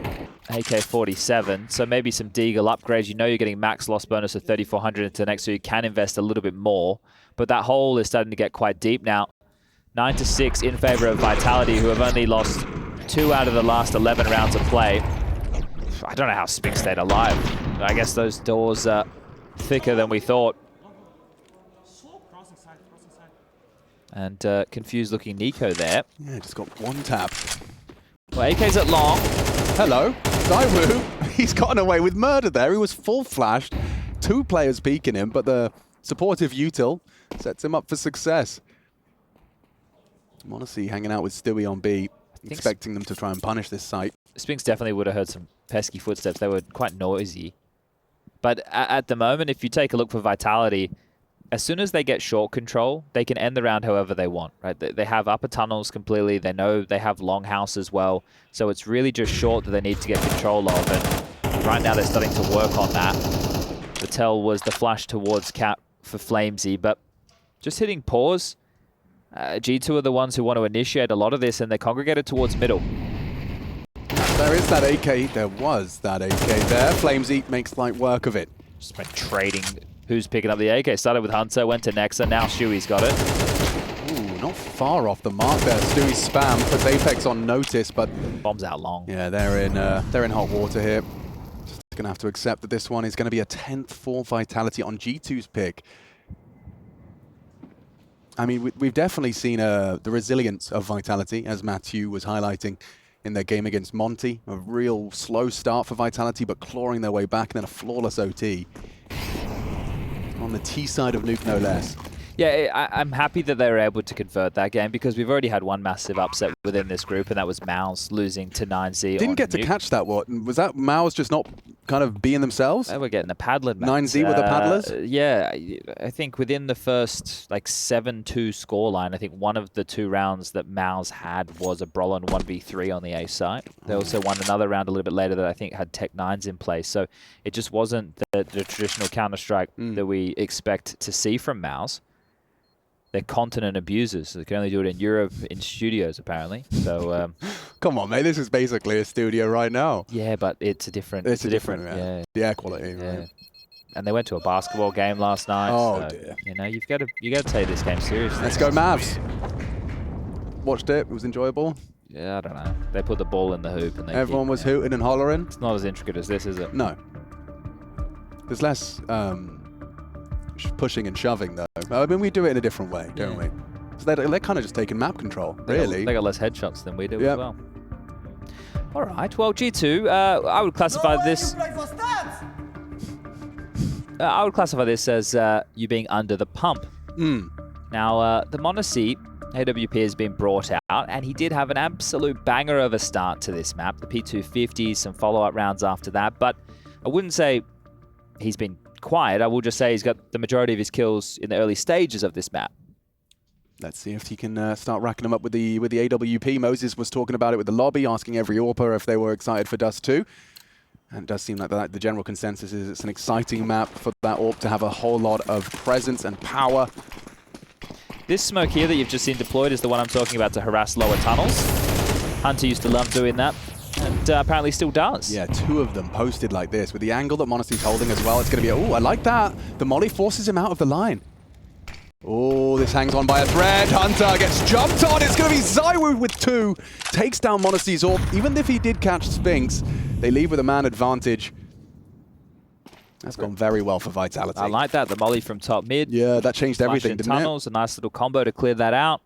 C: AK-47. So maybe some Deagle upgrades. You know you're getting max loss bonus of 3,400 into the next, so you can invest a little bit more. But that hole is starting to get quite deep now. 9-6 in favor of Vitality, who have only lost 2 out of the last 11 rounds of play. I don't know how Spink stayed alive. I guess those doors are thicker than we thought. And confused looking Nico there.
B: Yeah, just got one tap.
C: Well, AK's at long.
B: Hello, Daiwu. He's gotten away with murder there. He was full flashed. 2 players peeking him, but the supportive util sets him up for success. Monacy hanging out with Stewie on B, expecting them to try and punish this site.
C: Spinks definitely would have heard some pesky footsteps. They were quite noisy. But at the moment, if you take a look for Vitality, as soon as they get short control, they can end the round however they want, right? They have upper tunnels completely. They know they have long house as well. So it's really just short that they need to get control of. And right now they're starting to work on that. The tell was the flash towards Cap for Flamesy, but just hitting pause. G2 are the ones who want to initiate a lot of this, and they're congregated towards middle.
B: There is that AK. There was that AK there. Flamesy makes light work of it.
C: Just been trading who's picking up the AK. Started with Hunter, went to Nexa, now Stewie's got it.
B: Ooh, not far off the mark there. Stewie's spam puts Apex on notice, but
C: Bombs out long.
B: yeah, they're in hot water here. Just gonna have to accept that this one is gonna be a 10th for Vitality on G2's pick. I mean, we've definitely seen the resilience of Vitality, as Matthew was highlighting in their game against Monty. A real slow start for Vitality, but clawing their way back, and then a flawless OT. On the T side of Nuke, no less.
C: Yeah, I'm happy that they were able to convert that game, because we've already had one massive upset within this group, and that was Maus losing to 9Z.
B: Didn't get to catch that, what? Was that Maus just not kind of being themselves?
C: They were getting a paddling.
B: 9Z with the paddlers?
C: Yeah, I think within the first like 7-2 scoreline, I think one of the 2 rounds that Maus had was a Brolin 1v3 on the A side. They also won another round a little bit later that I think had Tech 9s in place. So it just wasn't the traditional Counter-Strike that we expect to see from Maus. They're continent abusers. They can only do it in Europe in studios, apparently. So,
B: come on, mate. This is basically a studio right now.
C: yeah, but it's a different.
B: It's a different,
C: yeah.
B: The air quality.
C: Yeah.
B: Right?
C: And they went to a basketball game last night.
B: Oh,
C: so,
B: dear.
C: You know, you got to take this game seriously.
B: Let's go, Mavs. Watched it. It was enjoyable.
C: Yeah, I don't know. They put the ball in the hoop and they
B: Everyone was hooting and hollering.
C: It's not as intricate as this, is it?
B: No. There's less pushing and shoving, though. I mean, we do it in a different way, don't we? So they're kind of just taking map control, really.
C: They got less headshots than we do
B: Yep.
C: as well. All right. Well, G2, I would classify this.
A: You play for stats!
C: I would classify this as you being under the pump. Now, the Monacy AWP has been brought out, and he did have an absolute banger of a start to this map. The P250, some follow-up rounds after that, but I wouldn't say he's been quiet. I will just say he's got the majority of his kills in the early stages of this map.
B: Let's see if he can start racking them up with the AWP. Moses was talking about it with the lobby, asking every AWPer if they were excited for Dust 2. And it does seem like the general consensus is it's an exciting map for that AWP to have a whole lot of presence and power.
C: This smoke here that you've just seen deployed is the one I'm talking about to harass lower tunnels. Hunter used to love doing that, and apparently still does.
B: Yeah, 2 of them posted like this. With the angle that Monacy's holding as well, it's going to be, oh, I like that. The molly forces him out of the line. Oh, this hangs on by a thread. Hunter gets jumped on. It's going to be Zywoo with 2. Takes down Monacy's AWP. Even if he did catch Spinks, they leave with a man advantage. That's gone very well for Vitality.
C: I like that. The molly from top mid.
B: Yeah, that changed everything, didn't
C: tunnels, a nice little combo to clear that out.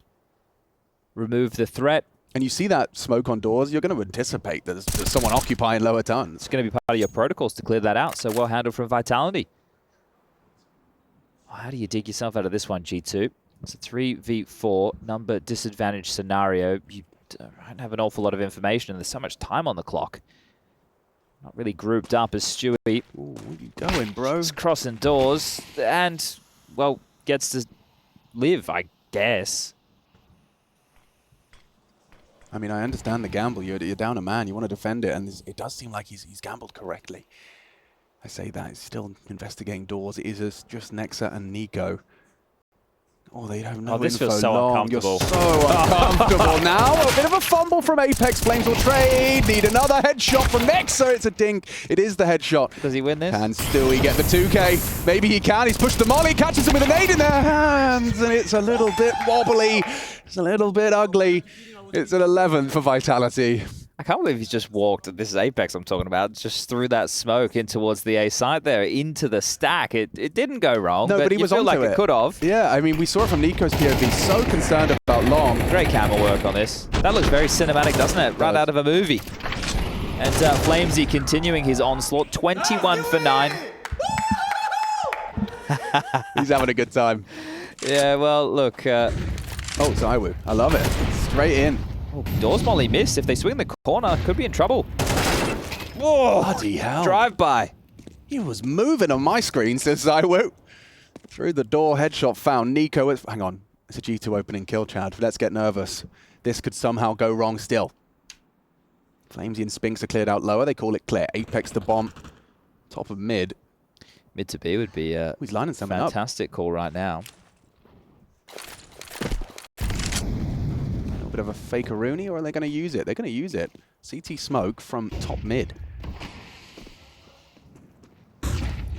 C: Remove the threat.
B: And you see that smoke on doors, you're going to anticipate that there's someone occupying lower tuns.
C: It's going to be part of your protocols to clear that out, so well handled from Vitality. How do you dig yourself out of this one, G2? It's a 3v4 number disadvantage scenario. You don't have an awful lot of information, and there's so much time on the clock. Not really grouped up as Stewie.
B: Ooh, where you going, bro?
C: Just crossing doors and, well, gets to live, I guess.
B: I mean, I understand the gamble. You're down a man. You want to defend it, and it does seem like he's gambled correctly. I say that. He's still investigating doors. It is just Nexa and Nico. Oh, they have no
C: this
B: info
C: feels so
B: long.
C: uncomfortable.
B: You're so uncomfortable now. A bit of a fumble from Apex. Flames will trade. Need another headshot from Nexa. It's a dink. It is the headshot.
C: Does he win this?
B: Can Stewie get the 2K? Maybe he can. He's pushed the molly, catches him with a nade in their hands, and it's a little bit wobbly. It's a little bit ugly. It's an 11 for Vitality.
C: I can't believe he's just walked, this is Apex I'm talking about, just threw that smoke in towards the A side there, into the stack. It didn't go wrong,
B: No, but he was
C: feel
B: onto
C: like it could have.
B: Yeah, I mean, we saw it from Nico's POV, so concerned about long.
C: Great camera work on this. That looks very cinematic, doesn't it? Right out of a movie. And Flamesy continuing his onslaught, 21 for 9.
B: He's having a good time.
C: Yeah, well, look.
B: Oh, Zywoo. I love it. Straight in.
C: Oh, doors molly missed. If they swing the corner, could be in trouble. Whoa!
B: Bloody hell.
C: Drive-by.
B: He was moving on my screen, says Zywoo. Through the door, headshot found. Nico, hang on. It's a G2 opening kill, Chad. Let's get nervous. This could somehow go wrong still. Flamesy and Spinks are cleared out lower. They call it clear. Apex the bomb. Top of mid.
C: Mid to B would be a
B: He's lining something up.
C: fantastic call right now.
B: Bit of a fake-a-rooney, or are they going to use it? They're going to use it. CT smoke from top mid.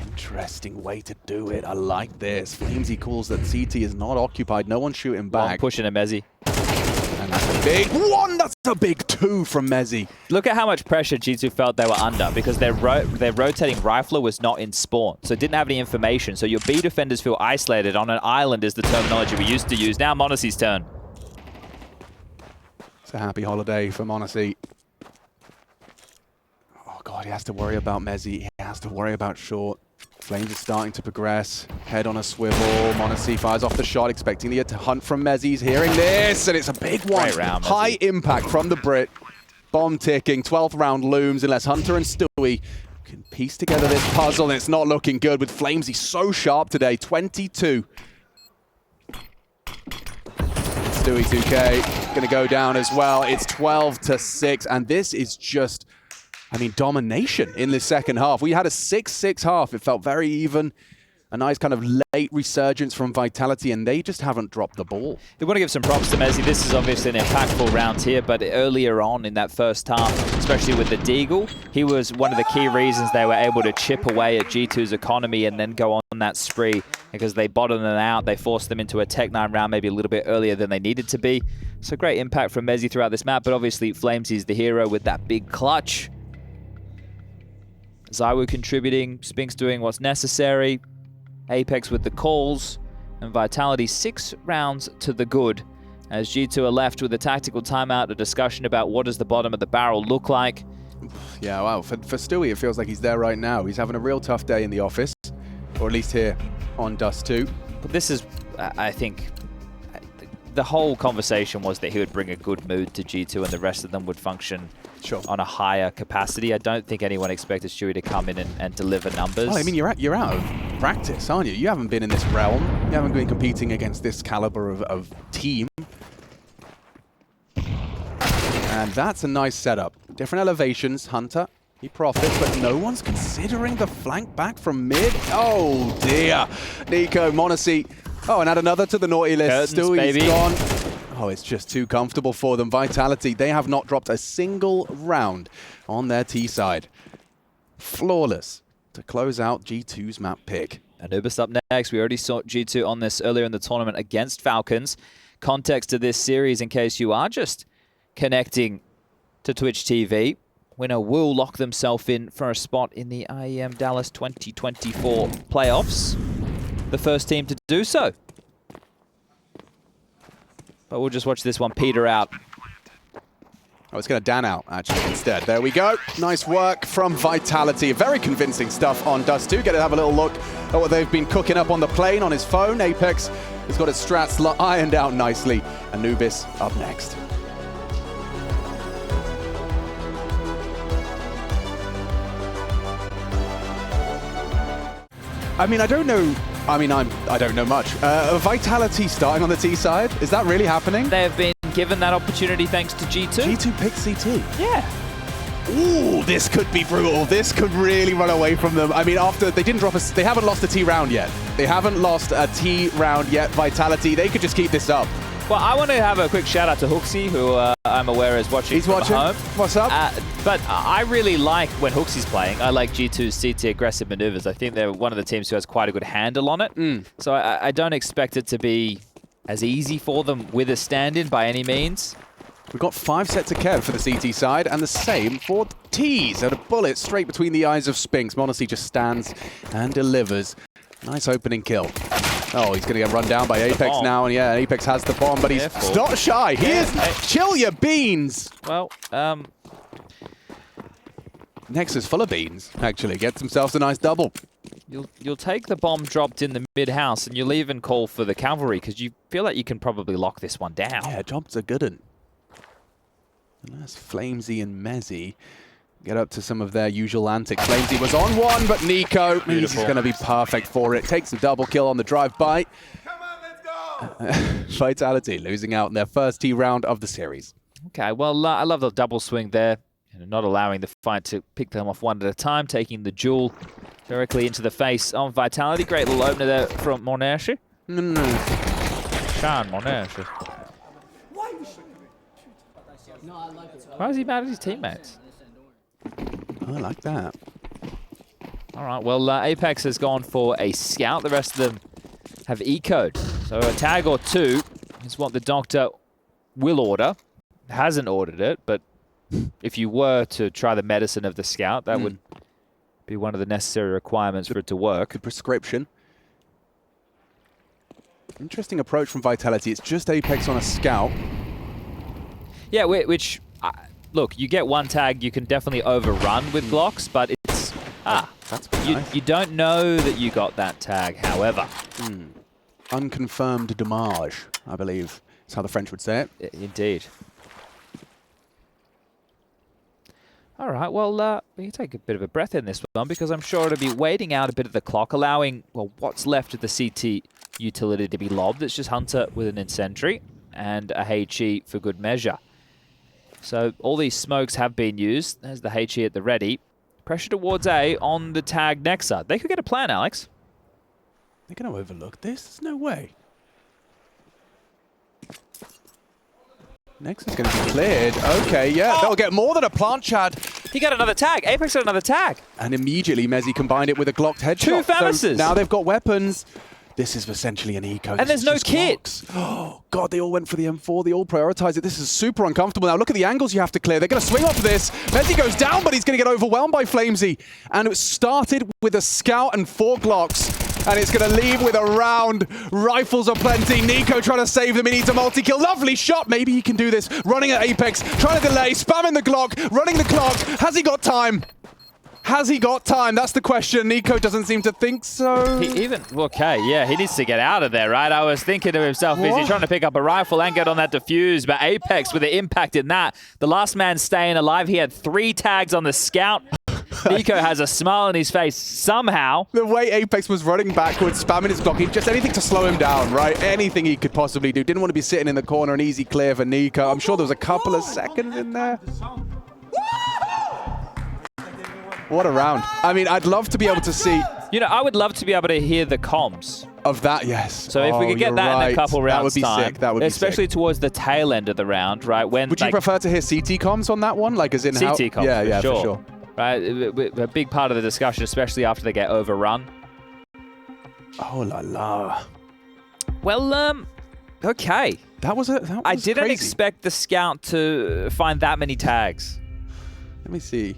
B: Interesting way to do it. I like this. Flamesy calls that CT is not occupied. No one's shooting back.
C: Pushing a Mezzy.
B: And that's a big one. That's a big 2 from Mezzy.
C: Look at how much pressure G2 felt they were under because their rotating rifler was not in spawn, so it didn't have any information. So your B defenders feel isolated on an island is the terminology we used to use. Now Monacy's turn.
B: It's a happy holiday for Monacy. Oh, God, he has to worry about Mezzy. He has to worry about short. Flames are starting to progress. Head on a swivel. Monacy fires off the shot, expecting the hunt from Mezzy. He's hearing this, and it's a big one.
C: Great round,
B: High impact from the Brit. Bomb ticking. 12th round looms, unless Hunter and Stewie can piece together this puzzle, and it's not looking good with Flamesy so sharp today. 22. Stewie 2K going to go down as well. It's 12-6, and this is just, I mean, domination in the second half. We had a 6-6 half. It felt very even. A nice kind of late resurgence from Vitality, and they just haven't dropped the ball.
C: We want to give some props to Mezzy. This is obviously an impactful round here, but earlier on in that first half, especially with the Deagle, he was one of the key reasons they were able to chip away at G2's economy and then go on that spree because they bottomed them out. They forced them into a Tech-9 round maybe a little bit earlier than they needed to be. So great impact from Mezzy throughout this map, but obviously Flamesy's the hero with that big clutch. Zywoo contributing, Spinks doing what's necessary. Apex with the calls, and Vitality 6 rounds to the good. As G2 are left with a tactical timeout, a discussion about what does the bottom of the barrel look like.
B: Yeah, wow. For Stewie, it feels like he's there right now. He's having a real tough day in the office, or at least here on Dust2.
C: But this is, I think, the whole conversation was that he would bring a good mood to G2 and the rest of them would function on a higher capacity. I don't think anyone expected Stewie to come in and deliver numbers.
B: Well, I mean, you're out of practice, aren't you? You haven't been in this realm. You haven't been competing against this caliber of team. And that's a nice setup. Different elevations. Hunter, he profits, but no one's considering the flank back from mid. Oh, dear. Nico, Monacy. Oh, and add another to the naughty list.
C: Curtains,
B: Stewie's
C: baby.
B: gone. Oh, it's just too comfortable for them. Vitality, they have not dropped a single round on their T side. Flawless to close out G2's map pick.
C: Anubis up next. We already saw G2 on this earlier in the tournament against Falcons. Context to this series, in case you are just connecting to Twitch TV, winner will lock themselves in for a spot in the IEM Dallas 2024 playoffs. The first team to do so. But we'll just watch this one peter out.
B: Oh, it's going to Dan out, actually, instead. There we go. Nice work from Vitality. Very convincing stuff on Dust2. Get to have a little look at what they've been cooking up on the plane on his phone. Apex has got his strats ironed out nicely. Anubis up next. I mean, I don't know. I mean, I don't know much. Vitality starting on the T side. Is that really happening?
C: They have been given that opportunity thanks to G2.
B: G2 picks CT.
C: Yeah.
B: Ooh, this could be brutal. This could really run away from them. I mean, after they didn't drop they haven't lost a T round yet. They haven't lost a T round yet. Vitality, they could just keep this up.
C: Well, I want to have a quick shout out to Hooksy, who I'm aware is watching.
B: He's watching.
C: Home.
B: What's up?
C: But I really like when Hooksy's playing. I like G2's CT aggressive maneuvers. I think they're one of the teams who has quite a good handle on it. So I don't expect it to be as easy for them with a stand-in by any means.
B: We've got 5 sets of Kev for the CT side, and the same for T's. And a bullet straight between the eyes of Spinks. m0NESY just stands and delivers. Nice opening kill. Oh, he's going to get run down by Apex now, and yeah, Apex has the bomb, but he's not shy. He is. Chill your beans.
C: Well,
B: Nexus full of beans, actually. Gets himself a nice double.
C: You'll take the bomb dropped in the mid-house, and you'll even call for the cavalry, because you feel like you can probably lock this one down.
B: Yeah, jobs are good. Unless Flamesy and Mezzy get up to some of their usual antics. Flamesy was on one, but Nico, he's going to be perfect for it. Takes a double kill on the drive-by.
A: Come on, let's go!
B: Vitality losing out in their first T round of the series.
C: Okay, well, I love the double swing there. Not allowing the fight to pick them off one at a time, taking the duel directly into the face of Vitality. Great little opener there from m0NESY. Sean m0NESY. Why is he mad at his teammates?
B: I like that.
C: All right, well, Apex has gone for a scout. The rest of them have ecoed. So a tag or two is what the doctor will order. Hasn't ordered it, but if you were to try the medicine of the scout, that would be one of the necessary requirements for it to work.
B: Good prescription. Interesting approach from Vitality. It's just Apex on a scout.
C: Yeah, which look, you get one tag, you can definitely overrun with Glocks, but it's
B: that's nice.
C: You don't know that you got that tag. However,
B: unconfirmed damage, I believe is how the French would say it.
C: Indeed. All right, well, we can take a bit of a breath in this one because I'm sure it'll be waiting out a bit of the clock, allowing what's left of the CT utility to be lobbed. It's just Hunter with an Incendiary and a HE for good measure. So all these smokes have been used. There's the HE at the ready. Pressure towards A on the tag Nexa. They could get a plan, Alex.
B: They're going to overlook this? There's no way. Nexus is going to be cleared. Okay, yeah, they'll get more than a plant, Chad.
C: He got another tag. Apex got another tag.
B: And immediately Mezzy combined it with a Glocked headshot.
C: 2 Famises.
B: So now they've got weapons. This is essentially an eco.
C: And there's no kit.
B: Oh, God, they all went for the M4. They all prioritized it. This is super uncomfortable. Now, look at the angles you have to clear. They're going to swing off this. Mezzy goes down, but he's going to get overwhelmed by Flamesy. And it started with a scout and 4 Glocks. And it's going to leave with a round. Rifles are plenty. Nico trying to save them. He needs a multi-kill. Lovely shot. Maybe he can do this. Running at Apex. Trying to delay. Spamming the Glock. Running the clock. Has he got time? Has he got time? That's the question. Nico doesn't seem to think so.
C: Okay, yeah, he needs to get out of there, right? I was thinking to himself, is he trying to pick up a rifle and get on that defuse? But Apex with the impact in that. The last man staying alive. He had 3 tags on the scout. Nico has a smile on his face somehow.
B: The way Apex was running backwards, spamming his Glock, just anything to slow him down, right? Anything he could possibly do. Didn't want to be sitting in the corner, an easy clear for Nico. I'm sure there was a couple of seconds in there. What a round. I mean, I'd love to be able to see...
C: You know, I would love to be able to hear the comms.
B: Of that, yes.
C: So if we could get that in a couple rounds
B: that would be sick. That would be
C: especially
B: sick.
C: Towards the tail end of the round, right? When
B: would you prefer to hear CT comms on that one? Like as in
C: CT comms,
B: yeah, for sure.
C: Right, a big part of the discussion, especially after they get overrun.
B: Oh la la.
C: Well, okay.
B: I
C: didn't expect the scout to find that many tags.
B: Let me see.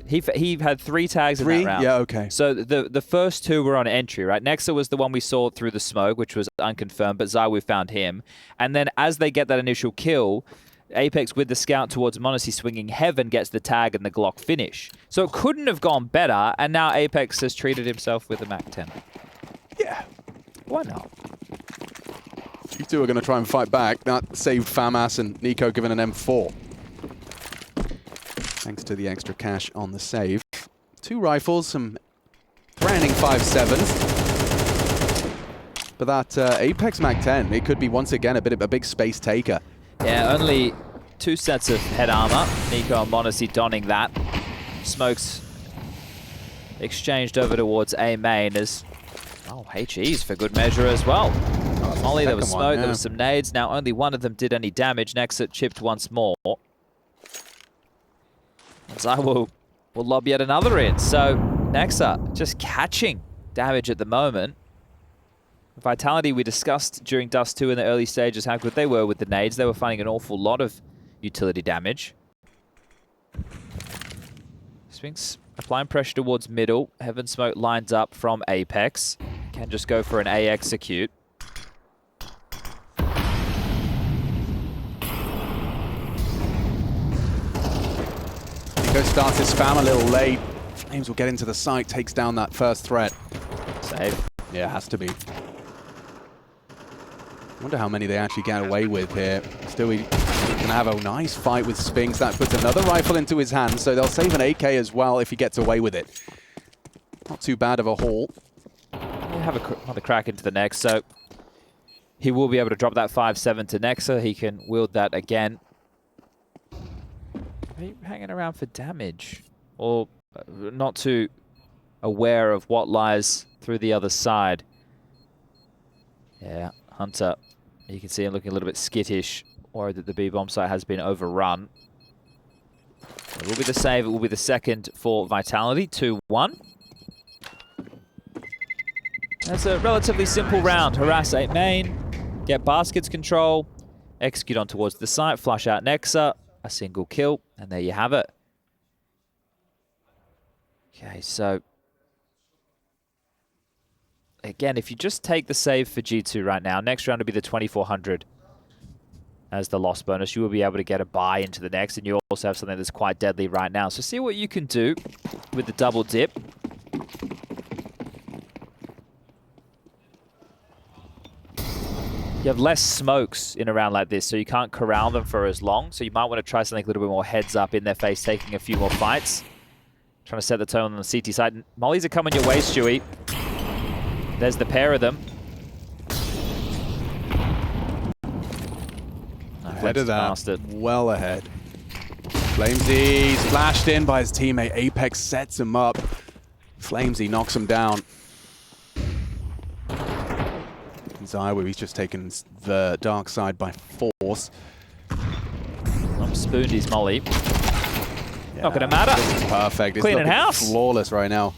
C: He had 3 tags in that round.
B: Yeah, okay.
C: So the first 2 were on entry, right? Nexa was the one we saw through the smoke, which was unconfirmed, but Zywoo found him. And then as they get that initial kill, Apex with the scout towards m0NESY swinging heaven gets the tag and the Glock finish. So it couldn't have gone better, and now Apex has treated himself with a MAC-10.
B: Yeah.
C: Why not?
B: You two are going to try and fight back. That saved Famas and Nico given an M4. Thanks to the extra cash on the save. 2 rifles, some threatening 5.7s. But that Apex MAC-10, it could be once again a big space taker.
C: Yeah, only 2 sets of head armor. Nico and Monacy donning that. Smokes exchanged over towards A main as, oh, HEs for good measure as well. Molly, there was smoke, there was some nades. Now only one of them did any damage. Nexa chipped once more. Zai will lob yet another in. So Nexa just catching damage at the moment. Vitality, we discussed during Dust2 in the early stages how good they were with the nades. They were finding an awful lot of utility damage. Sphinx applying pressure towards middle. Heaven Smoke lines up from Apex. Can just go for an A execute.
B: Nico starts his spam a little late. Flames will get into the site, takes down that first threat.
C: Save.
B: Yeah, it has to be. Wonder how many they actually get away with here. Stewie can have a nice fight with Sphinx. That puts another rifle into his hand, so they'll save an AK as well if he gets away with it. Not too bad of a haul.
C: We'll have another crack into the next, so he will be able to drop that 5-7 to Nexa. He can wield that again. Are you hanging around for damage? Or not too aware of what lies through the other side? Yeah, Hunter, you can see him looking a little bit skittish, worried that the B-bomb site has been overrun. It will be the save, it will be the second for Vitality, 2-1. That's a relatively simple round. Harass 8 main, get baskets control, execute on towards the site, flush out Nexa, a single kill, and there you have it. Okay, so again, if you just take the save for G2 right now, next round will be the 2400 as the loss bonus. You will be able to get a buy into the next, and you also have something that's quite deadly right now. So see what you can do with the double dip. You have less smokes in a round like this, so you can't corral them for as long. So you might want to try something a little bit more heads up in their face, taking a few more fights. Trying to set the tone on the CT side. Mollies are coming your way, Stewie. There's the pair of them.
B: Ahead of that, well ahead. Flamesy splashed in by his teammate. Apex sets him up. Flamesy knocks him down. Zaiwu, he's just taken the dark side by force.
C: Spooned his molly.
B: Yeah,
C: not going to matter.
B: This is perfect. It's
C: Cleaning
B: looking
C: house.
B: Flawless right now.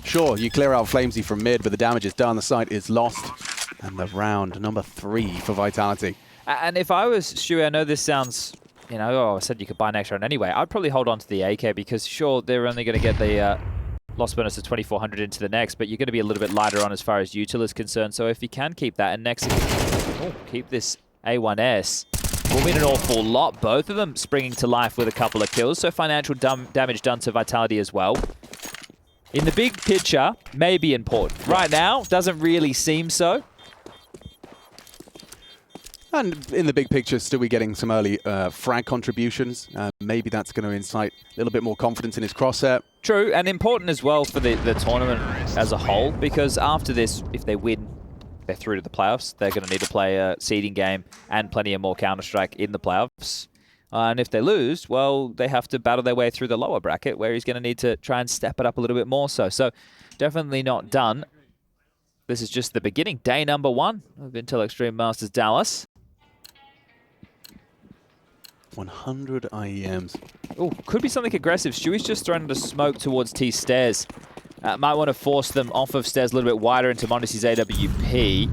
B: Sure, you clear out Flamesy from mid, but the damage is done. The site is lost. And the round number 3 for Vitality.
C: And if I was Stewie, I know this sounds, you know, oh, I said you could buy next round anyway. I'd probably hold on to the AK because, sure, they're only going to get the loss bonus of 2400 into the next, but you're going to be a little bit lighter on as far as util is concerned. So if you can keep that, and next, keep this A1S, will mean an awful lot. Both of them springing to life with a couple of kills, so financial damage done to Vitality as well. In the big picture, may be important. Right now, doesn't really seem so.
B: And in the big picture, still we getting some early frag contributions. Maybe that's going to incite a little bit more confidence in his crosshair.
C: True, and important as well for the tournament as a whole, because after this, if they win, they're through to the playoffs. They're going to need to play a seeding game and plenty of more Counter-Strike in the playoffs. And if they lose, well, they have to battle their way through the lower bracket, where he's going to need to try and step it up a little bit more so. So definitely not done. This is just the beginning. Day number 1 of Intel Extreme Masters Dallas.
B: 100 IEMs.
C: Oh, could be something aggressive. Stewie's just thrown a smoke towards T stairs. Might want to force them off of stairs a little bit wider into Monacy's AWP.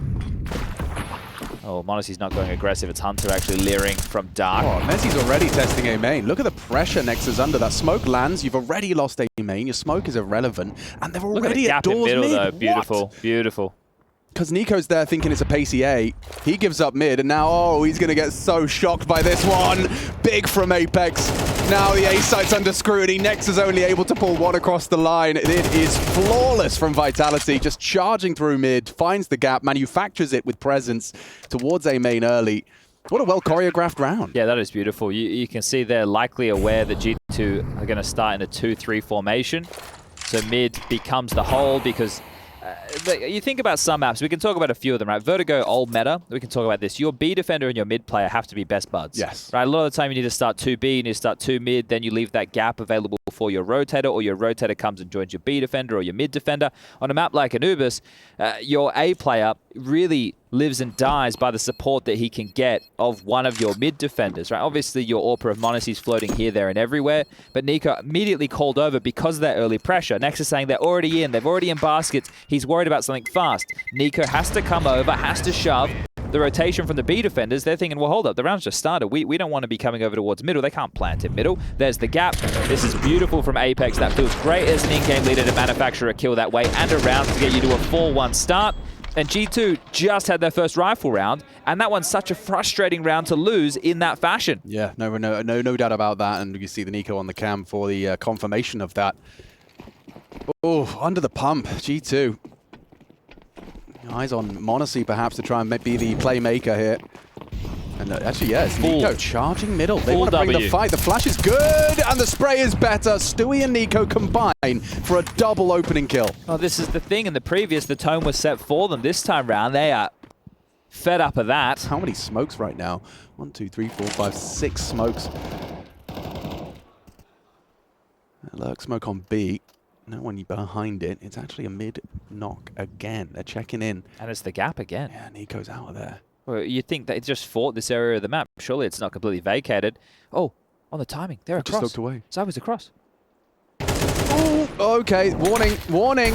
C: Oh, Monacy's not going aggressive. It's Hunter actually leering from dark.
B: Oh, Messi's already testing A main. Look at the pressure Nexa's under. That smoke lands. You've already lost A main. Your smoke is irrelevant. And they're already at doors
C: middle,
B: mid.
C: though. Beautiful, beautiful.
B: Because Nico's there thinking it's a pacey A. He gives up mid, and now, oh, he's going to get so shocked by this one. Big from Apex. Now the A site's under scrutiny. Nexa's only able to pull one across the line. It is flawless from Vitality, just charging through mid, finds the gap, manufactures it with presence towards A main early. What a well-choreographed round.
C: Yeah, that is beautiful. You can see they're likely aware that G2 are going to start in a 2-3 formation. So mid becomes the hole because you think about some maps, we can talk about a few of them, right? Vertigo, old meta, we can talk about this. Your B defender and your mid player have to be best buds.
B: Yes.
C: Right, a lot of the time you need to start 2B, you need to start 2 mid, then you leave that gap available for your rotator, or your rotator comes and joins your B defender or your mid defender. On a map like Anubis, your A player really lives and dies by the support that he can get of one of your mid defenders, right? Obviously, your Orpa of Monacy is floating here, there, and everywhere, but Nico immediately called over because of that early pressure. Next is saying they're already in, they've already in baskets. He's worried about something fast. Nico has to come over, has to shove. The rotation from the B defenders, they're thinking, well, hold up, the round's just started. We don't want to be coming over towards middle. They can't plant it middle. There's the gap. This is beautiful from Apex. That feels great as an in-game leader to manufacture a kill that way and a round to get you to a 4-1 start. And G2 just had their first rifle round, and that one's such a frustrating round to lose in that fashion.
B: Yeah, no doubt about that. And you see the Nico on the cam for the confirmation of that. Oh, under the pump, G2. Eyes on Monacy perhaps to try and be the playmaker here. And actually, yeah, it's Nico charging middle. They want to bring the fight. The flash is good, and the spray is better. Stewie and Nico combine for a double opening kill.
C: Oh, this is the thing. In the previous, the tone was set for them. This time round, they are fed up of that.
B: How many smokes right now? 1, 2, 3, 4, 5, 6 smokes. Lurk smoke on B. No one behind it. It's actually a mid knock again. They're checking in.
C: And it's the gap again.
B: Yeah, Nico's out of there.
C: Well, you'd think they just fought this area of the map. Surely it's not completely vacated. Oh, on the timing. They're across.
B: Just looked away.
C: Zywa's across.
B: Oh, okay. Warning, warning.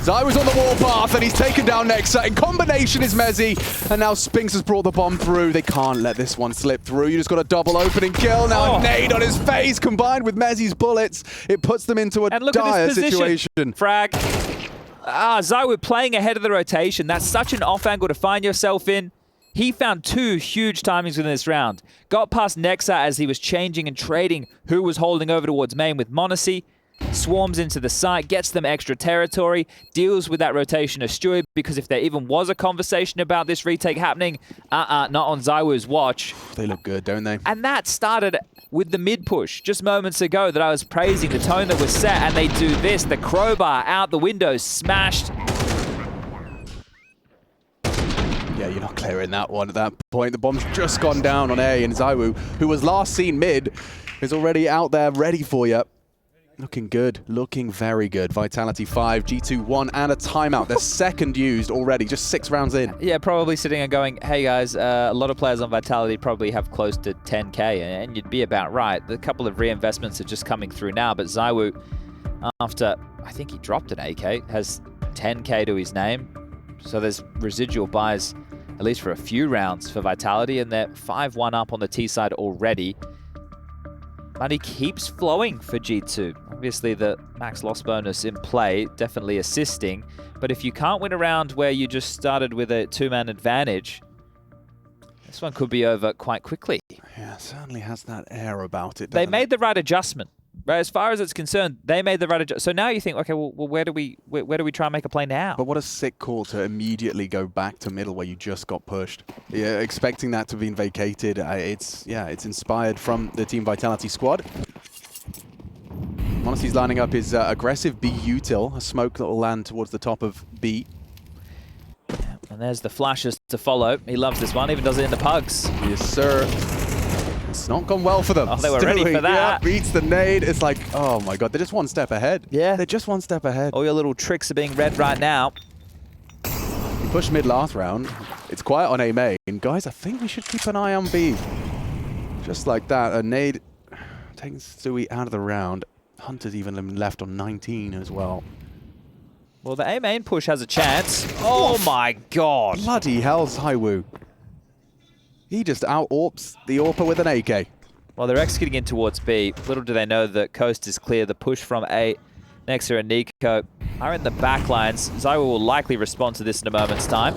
B: Zywa's on the warpath and he's taken down Nexa. In combination is Mezzy. And now Spinks has brought the bomb through. They can't let this one slip through. You just got a double opening kill. Now a nade on his face combined with Mezzy's bullets. It puts them into a dire situation.
C: Frag. Zywa playing ahead of the rotation. That's such an off angle to find yourself in. He found 2 huge timings within this round. Got past Nexa as he was changing and trading who was holding over towards main with Monacy. Swarms into the site, gets them extra territory, deals with that rotation of Stewie, because if there even was a conversation about this retake happening, not on Zywa's watch.
B: They look good, don't they?
C: And that started with the mid push just moments ago that I was praising, the tone that was set, and they do this, the crowbar out the window, smashed.
B: Yeah, you're not clearing that one at that point. The bomb's just gone down on A, and Zywu, who was last seen mid, is already out there ready for you. Looking good, looking very good. Vitality 5, G2 1, and a timeout. Their second used already, just 6 rounds in.
C: Yeah, probably sitting and going, hey guys, a lot of players on Vitality probably have close to 10k, and you'd be about right. The couple of reinvestments are just coming through now, but Zywu, after, I think he dropped an AK, has 10k to his name. So there's residual buys, at least for a few rounds for Vitality, and they're 5-1 up on the T side already. Money keeps flowing for G2. Obviously, the max loss bonus in play, definitely assisting. But if you can't win a round where you just started with a 2-man advantage, this one could be over quite quickly.
B: Yeah, it certainly has that air about it.
C: They made the right adjustment. Right, as far as it's concerned, they made the right adjustment. So now you think, okay, well, where do we try and make a play now?
B: But what a sick call to immediately go back to middle where you just got pushed. Yeah, expecting that to be vacated. It's inspired from the Team Vitality squad. Monacy's lining up his aggressive B util, a smoke that will land towards the top of B.
C: Yeah, and there's the flashes to follow. He loves this one, even does it in the pugs.
B: Yes, sir. It's not gone well for them.
C: Oh, they were ready for that.
B: Yeah, beats the nade. It's like, oh my god, they're just one step ahead.
C: Yeah.
B: They're just one step ahead.
C: All your little tricks are being read right now.
B: You pushed mid last round. It's quiet on A main. Guys, I think we should keep an eye on B. Just like that. A nade taking Stewie out of the round. Hunter's even left on 19 as well.
C: Well, the A main push has a chance. Oh my god.
B: Bloody hell, Zywu. He just out-AWPs the AWPer with an AK.
C: Well, they're executing in towards B. Little do they know that coast is clear. The push from A, Nexa and Nico are in the back lines. Zywa will likely respond to this in a moment's time.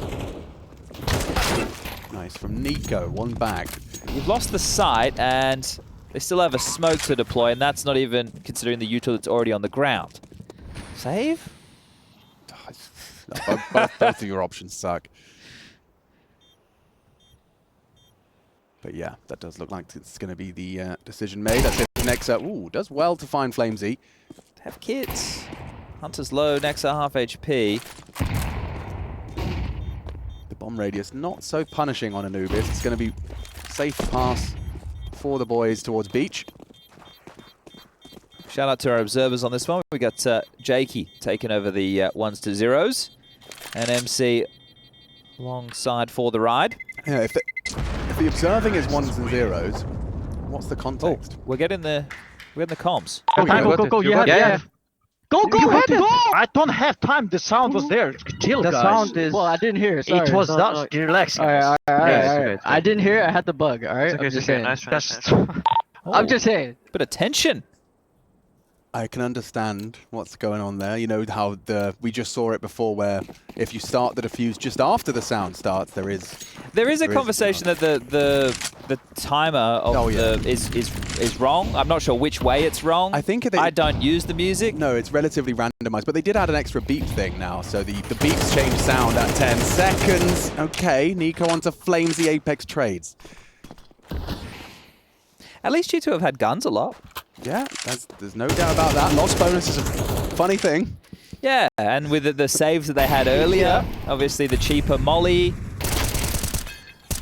B: Nice from Nico, one back.
C: You've lost the site, and they still have a smoke to deploy, and that's not even considering the util that's already on the ground. Save?
B: Both of your options suck. But yeah, that does look like it's going to be the decision made. That's it. Nexa, ooh, does well to find Flamesy.
C: Have kids. Hunter's low, Nexa half HP.
B: Bomb radius not so punishing on Anubis. It's going to be safe pass for the boys towards beach.
C: Shout out to our observers on this one. We got Jakey taking over the 1s to 0s. And MC alongside for the ride.
B: Yeah, if the observing is 1s and 0s, what's the context?
C: We're getting the comms.
D: Go. You have
E: Yeah.
D: Go,
G: You
D: go!
G: I don't have time. The sound was there. Chill,
D: The
G: guys.
D: sound is... Well, I didn't hear it. Sorry.
G: It was
D: No,
G: that.
D: no.
G: Relax,
D: All
G: guys.
F: Yeah,
D: right. I didn't hear it. I had the bug, all right?
F: It's okay,
D: I'm just
F: it's okay.
D: saying.
F: Nice try, nice
G: Just
F: try.
D: I'm just saying.
C: Bit of tension.
B: I can understand what's going on there. You know how we just saw it before, where if you start the diffuse just after the sound starts, there is
C: a conversation that the timer of is wrong. I'm not sure which way it's wrong.
B: I think
C: I don't use the music.
B: No, it's relatively randomized, but they did add an extra beep thing now, so the beeps change sound at 10 seconds. Okay, Nico onto flames the Apex trades.
C: At least you two have had guns a lot.
B: Yeah, there's no doubt about that. Loss bonus is a funny thing.
C: Yeah, and with the saves that they had earlier, obviously the cheaper Molly,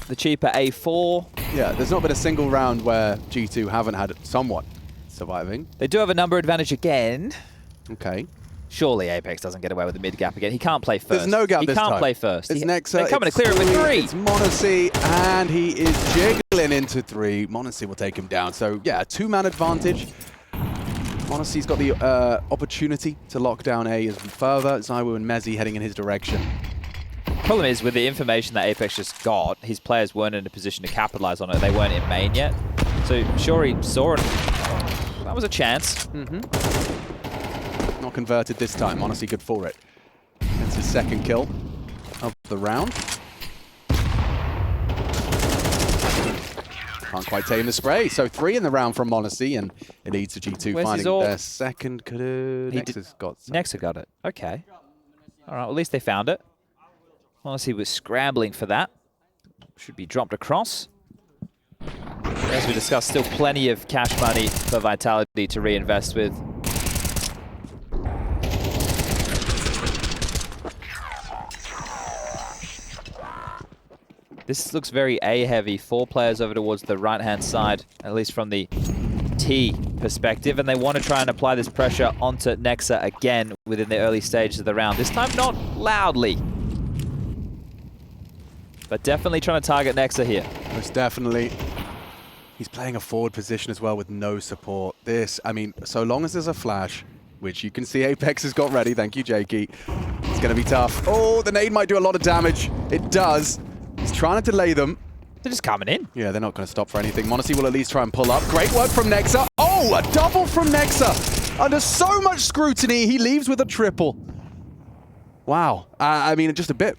C: the cheaper A4.
B: Yeah, there's not been a single round where G2 haven't had someone surviving.
C: They do have a number advantage again.
B: Okay.
C: Surely Apex doesn't get away with the mid gap again. He can't play first.
B: There's no gap
C: he
B: this time.
C: He can't play first.
B: It's Nexa.
C: They're coming to clear him with 3.
B: It's Monacy, and he is jiggling into 3. Monacy will take him down. So, yeah, a 2-man advantage. Monacy's got the opportunity to lock down A as further. Zywoo and Mezzi heading in his direction.
C: Problem is, with the information that Apex just got, his players weren't in a position to capitalize on it. They weren't in main yet. So, sure, he saw it. That was a chance.
B: Not converted this time. Monacy good for it. That's his second kill of the round. Can't quite tame the spray. So 3 in the round from Monacy, and it leads to G2
C: Where's
B: finding
C: his ult?
B: their second. Nexus got some.
C: Nexa got it. Okay. All right, well, at least they found it. Monacy was scrambling for that. Should be dropped across. As we discussed, still plenty of cash money for Vitality to reinvest with. This looks very A-heavy. 4 players over towards the right-hand side, at least from the T perspective, and they want to try and apply this pressure onto Nexa again within the early stages of the round. This time not loudly, but definitely trying to target Nexa here.
B: Most definitely. He's playing a forward position as well with no support. This, I mean, so long as there's a flash, which you can see Apex has got ready. Thank you, Jakey. It's going to be tough. Oh, the nade might do a lot of damage. It does. He's trying to delay them.
C: They're just coming in.
B: Yeah, they're not going to stop for anything. Monacy will at least try and pull up. Great work from Nexa. Oh, a double from Nexa. Under so much scrutiny, he leaves with a triple. Wow. I mean, just a bit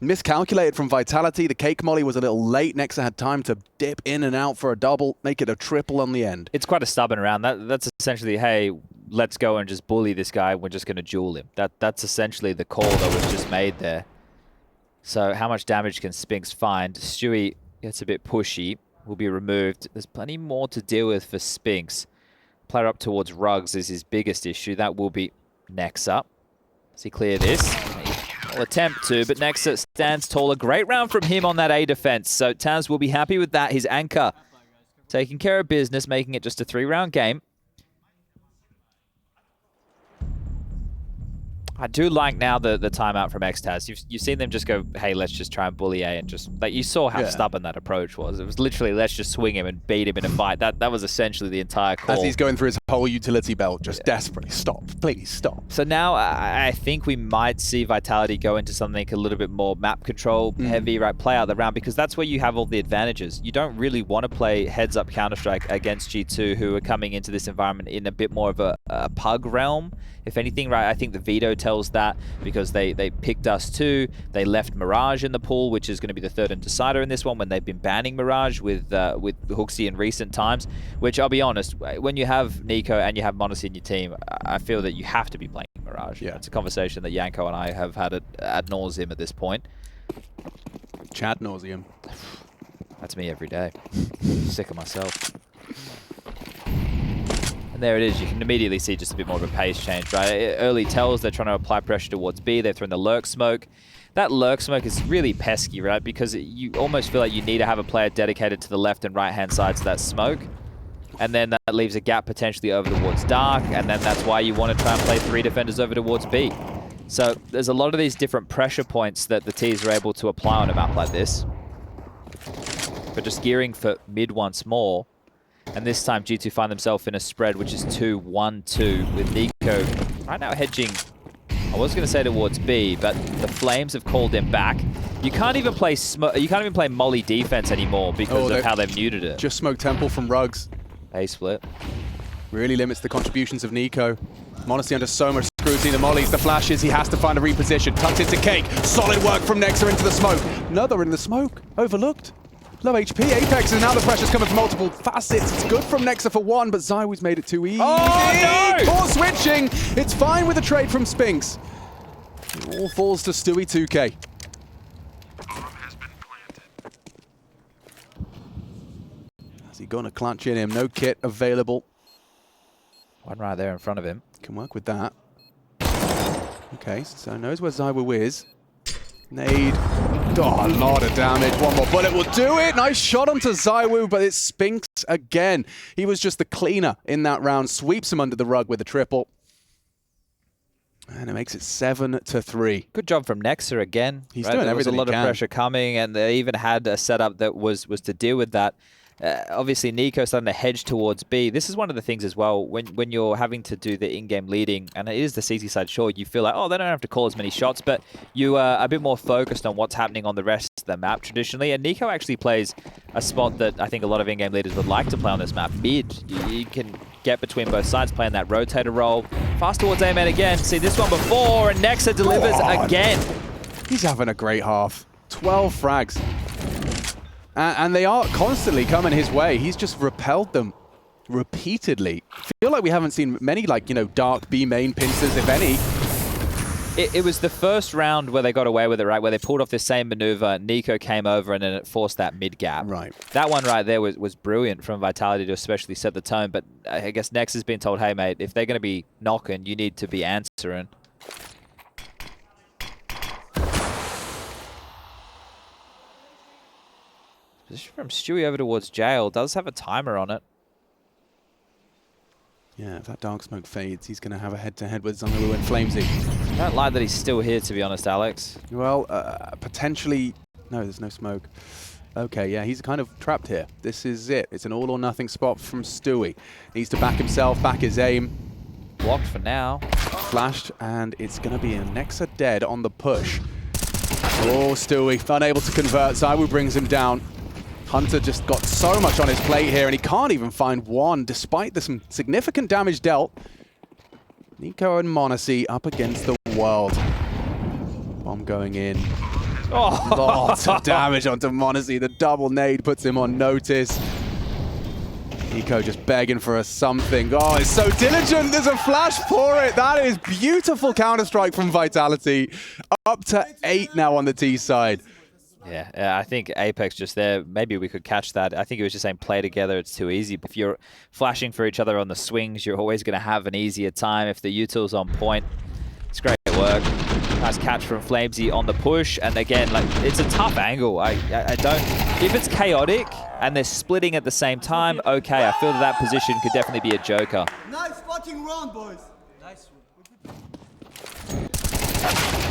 B: miscalculated from Vitality. The cake molly was a little late. Nexa had time to dip in and out for a double, make it a triple on the end.
C: It's quite a stubborn round. That's essentially, hey, let's go and just bully this guy. We're just going to duel him. That's essentially the call that was just made there. So how much damage can Spinks find? Stewie gets a bit pushy, will be removed. There's plenty more to deal with for Spinks. Player up towards Ruggs is his biggest issue. That will be Nexa. Does he clear this? He'll attempt to, but Nexa stands taller. Great round from him on that A defense. So Taz will be happy with that. His anchor taking care of business, making it just a 3-round game. I do like now the timeout from Xtaz. You've seen them just go, hey, let's just try and bully A, and just like you saw how stubborn that approach was. It was literally let's just swing him and beat him in a fight. That was essentially the entire call.
B: As he's going through his whole utility belt, just desperately stop, please stop.
C: So now I think we might see Vitality go into something a little bit more map control heavy, right? Play out the round, because that's where you have all the advantages. You don't really want to play heads-up Counter-Strike against G2, who are coming into this environment in a bit more of a pug realm. If anything, right, I think the veto tells that, because they picked Dust2, they left Mirage in the pool, which is going to be the third and decider in this one, when they've been banning Mirage with Hooksy in recent times, which I'll be honest, when you have Nico and you have Monacy in your team, I feel that you have to be playing Mirage. Yeah. It's a conversation that Yanko and I have had ad nauseum at this point.
B: Chad nauseum.
C: That's me every day. Sick of myself. And there it is. You can immediately see just a bit more of a pace change, right? Early tells they're trying to apply pressure towards B. They're throwing the lurk smoke. that lurk smoke is really pesky, right? Because you almost feel like you need to have a player dedicated to the left and right-hand sides of that smoke. And then that leaves a gap potentially over towards dark, and then that's why you want to try and play 3 defenders over towards B. So there's a lot of these different pressure points that the Ts are able to apply on a map like this. But just gearing for mid once more. And this time G2 find themselves in a spread which is 2-1-2 with Nico right now hedging, I was going to say towards B, but the Flames have called him back. You can't even play Molly defense anymore because of how they've muted it.
B: Just smoke temple from Rugs.
C: A split.
B: Really limits the contributions of Nico. Monacy under so much scrutiny. The mollies, the flashes, he has to find a reposition. Tucked into Cake. Solid work from Nexa into the smoke. Another in the smoke. Overlooked. Low HP. Apex, and now the pressure's coming from multiple facets. It's good from Nexa for one, but Zywoo's made it too easy.
C: Oh, no!
B: Poor switching. It's fine with the trade from Spinks. It all falls to Stewie 2K. Is he going to clutch in him? No kit available.
C: One right there in front of him.
B: Can work with that. Okay, so knows where Zywoo is. Nade. Oh, a lot of damage. One more bullet will do it. Nice shot onto Zywoo, but it's Spinks again. He was just the cleaner in that round. Sweeps him under the rug with a triple. And it makes it 7-3.
C: Good job from Nexa again.
B: He's doing everything he
C: There was a lot
B: can.
C: of pressure coming, and they even had a setup that was to deal with that. Obviously, Nico starting to hedge towards B. This is one of the things as well, when you're having to do the in-game leading, and it is the CT side, sure, you feel like, oh, they don't have to call as many shots, but you are a bit more focused on what's happening on the rest of the map traditionally, and Nico actually plays a spot that I think a lot of in-game leaders would like to play on this map, mid. You can get between both sides, playing that rotator role. Fast towards A-man again. See this one before, and Nexa delivers again.
B: He's having a great half. 12 frags. And they are constantly coming his way. He's just repelled them repeatedly. I feel like we haven't seen many, like, you know, dark B main pincers, if any.
C: It was the first round where they got away with it, right? Where they pulled off the same maneuver. Nico came over and then it forced that mid gap.
B: Right.
C: That one right there was brilliant from Vitality to especially set the tone. But I guess Nex has been told, hey, mate, if they're going to be knocking, you need to be answering. Position from Stewie over towards Jail. Does have a timer on it.
B: Yeah, if that dark smoke fades, he's going to have a head-to-head with Zywoo and Flamesy.
C: I don't like that he's still here, to be honest, Alex.
B: Well, potentially... No, there's no smoke. Okay, yeah, he's kind of trapped here. This is it. It's an all-or-nothing spot from Stewie. Needs to back himself, back his aim.
C: Blocked for now.
B: Flashed, and it's going to be a Nexa dead on the push. Oh, Stewie, unable to convert. Zywoo brings him down. Hunter just got so much on his plate here, and he can't even find one, despite some significant damage dealt. Nico and Monacy up against the world. Bomb going in.
C: Oh,
B: Lots of damage onto Monacy. The double nade puts him on notice. Nico just begging for a something. Oh, it's so diligent. There's a flash for it. That is beautiful counter-strike from Vitality. Up to 8 now on the T side.
C: Yeah, I think Apex just there, maybe we could catch that. I think he was just saying play together, it's too easy. If you're flashing for each other on the swings, you're always going to have an easier time if the util's on point. It's great work. Nice catch from Flamesy on the push. And again, like, it's a tough angle. I don't... If it's chaotic and they're splitting at the same time, okay, I feel that position could definitely be a joker.
A: Nice fucking round, boys. Nice.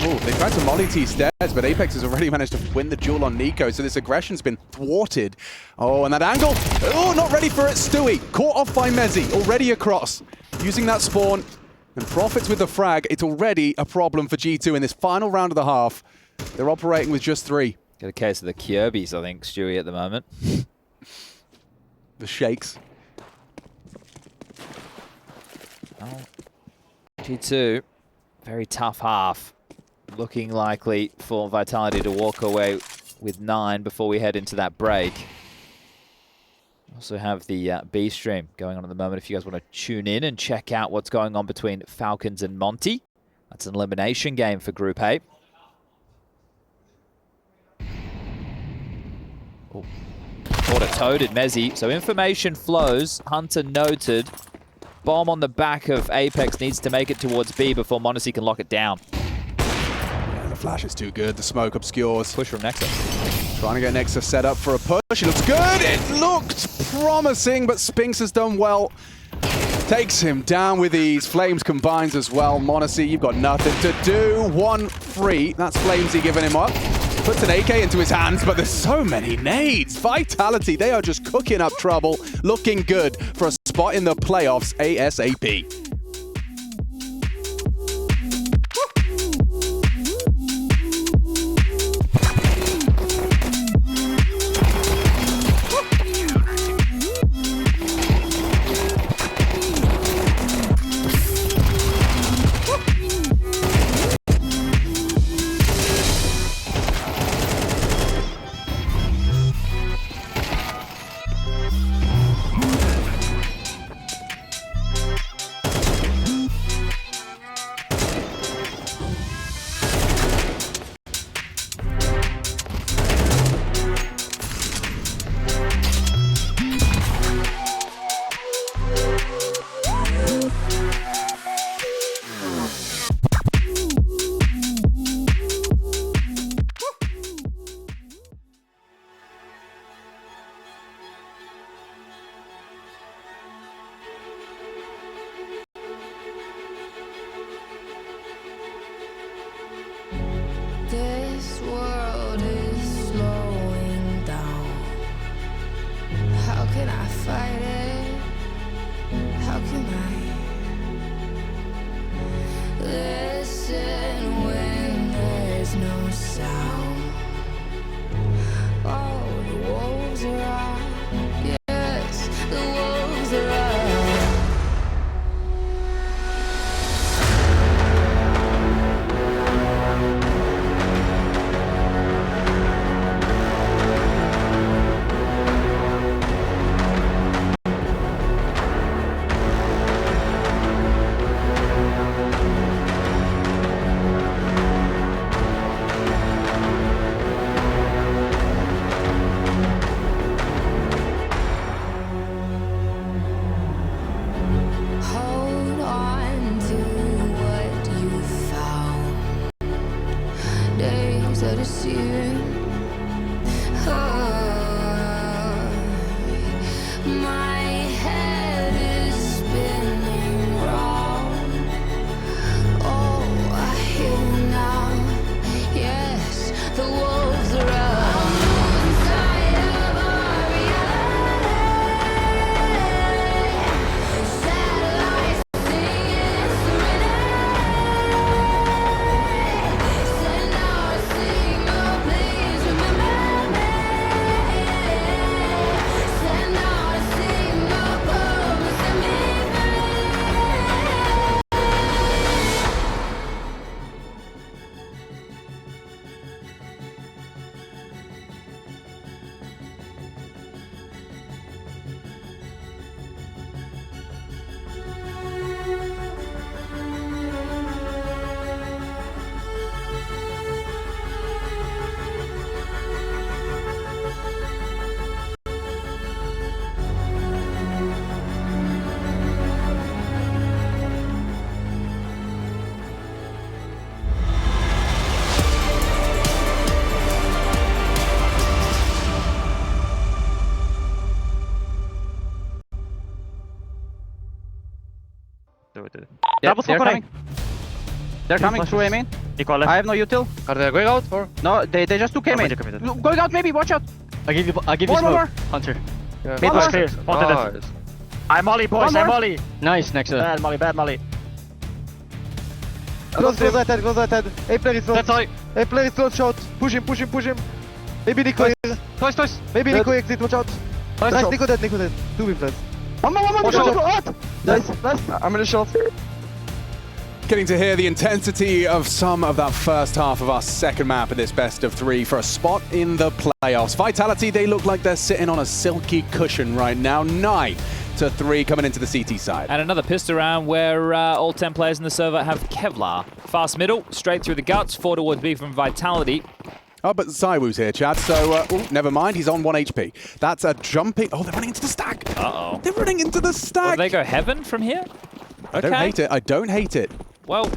B: Oh, they tried to molly T stairs, but Apex has already managed to win the duel on Nico, so this aggression's been thwarted. Oh, and that angle. Oh, not ready for it. Stewie caught off by Mezzy, already across. Using that spawn and profits with the frag. It's already a problem for G2 in this final round of the half. They're operating with just 3.
C: Got a case of the Kirby's, I think, Stewie, at the moment.
B: The shakes.
C: Oh. G2, very tough half. Looking likely for Vitality to walk away with 9 before we head into that break. Also have the B stream going on at the moment if you guys want to tune in and check out what's going on between Falcons and Monty. That's an elimination game for Group A. Oh. Auto-toted Mezzy. So information flows. Hunter noted. Bomb on the back of Apex needs to make it towards B before Monacy can lock it down.
B: flash is too good. The smoke obscures.
C: Push from Nexus.
B: Trying to get Nexus set up for a push. It looks good. It looked promising, but Spinks has done well. Takes him down with ease. Flames combines as well. Monacy, you've got nothing to do. 1 free. That's Flamesy giving him up. Puts an AK into his hands, but there's so many nades. Vitality, they are just cooking up trouble. Looking good for a spot in the playoffs ASAP.
H: This world is slowing down. How can I fight it? How can I listen when there's no sound? Oh, the wolves are out. Yes, the wolves are out. Hold on to what you found. Days are deceiving. My head is spinning round. Oh, I hear you now. Yes, the wolves are out. Inside of our reality. Satellites singing serenade. Send out a signal, please remember me. Send out a signal, promise to me.
F: Do it.
G: Yeah,
F: Double smoke
G: they're
F: coming.
G: They're coming through A main.
F: Equal left.
G: I have no util.
E: Are they going out or?
G: No, they just took A main.
F: Committed.
G: Going out maybe, watch out.
D: I'll give you
G: More,
D: smoke.
G: more.
D: Hunter.
E: Yeah.
G: Mid
F: Push
G: one.
F: clear. Ponted dead.
E: Nice.
F: I'm Molly, boys.
G: One more.
F: I'm Molly.
D: Nice, Nexus.
F: Bad Molly. Bad Molly.
E: Close that head, close that head. A player is
F: That's
E: close.
F: all.
E: A player is close, shot. Push him, push him, push him. Maybe Nico here.
F: Twice, twice.
E: Maybe Nico exit, watch out.
F: Nice
E: Nice,
F: shot.
E: Nico dead, Nico dead. 2 v flash.
G: One more,
E: Watch out.
G: What?
E: Nice, nice. I'm in a shot.
B: Getting to hear the intensity of some of that first half of our second map of this best of 3 for a spot in the playoffs. Vitality, they look like they're sitting on a silky cushion right now. 9-3 coming into the CT side.
C: And another pistol round where all 10 players in the server have Kevlar. Fast middle, straight through the guts, 4 towards B from Vitality.
B: Oh, but Zywoo's here, Chad, so never mind, he's on 1 HP. That's a jumping... Oh, they're running into the stack.
C: Uh-oh.
B: They're running into the
C: Will
B: stack.
C: they go heaven from here?
B: I don't hate it. I don't hate it.
C: Well,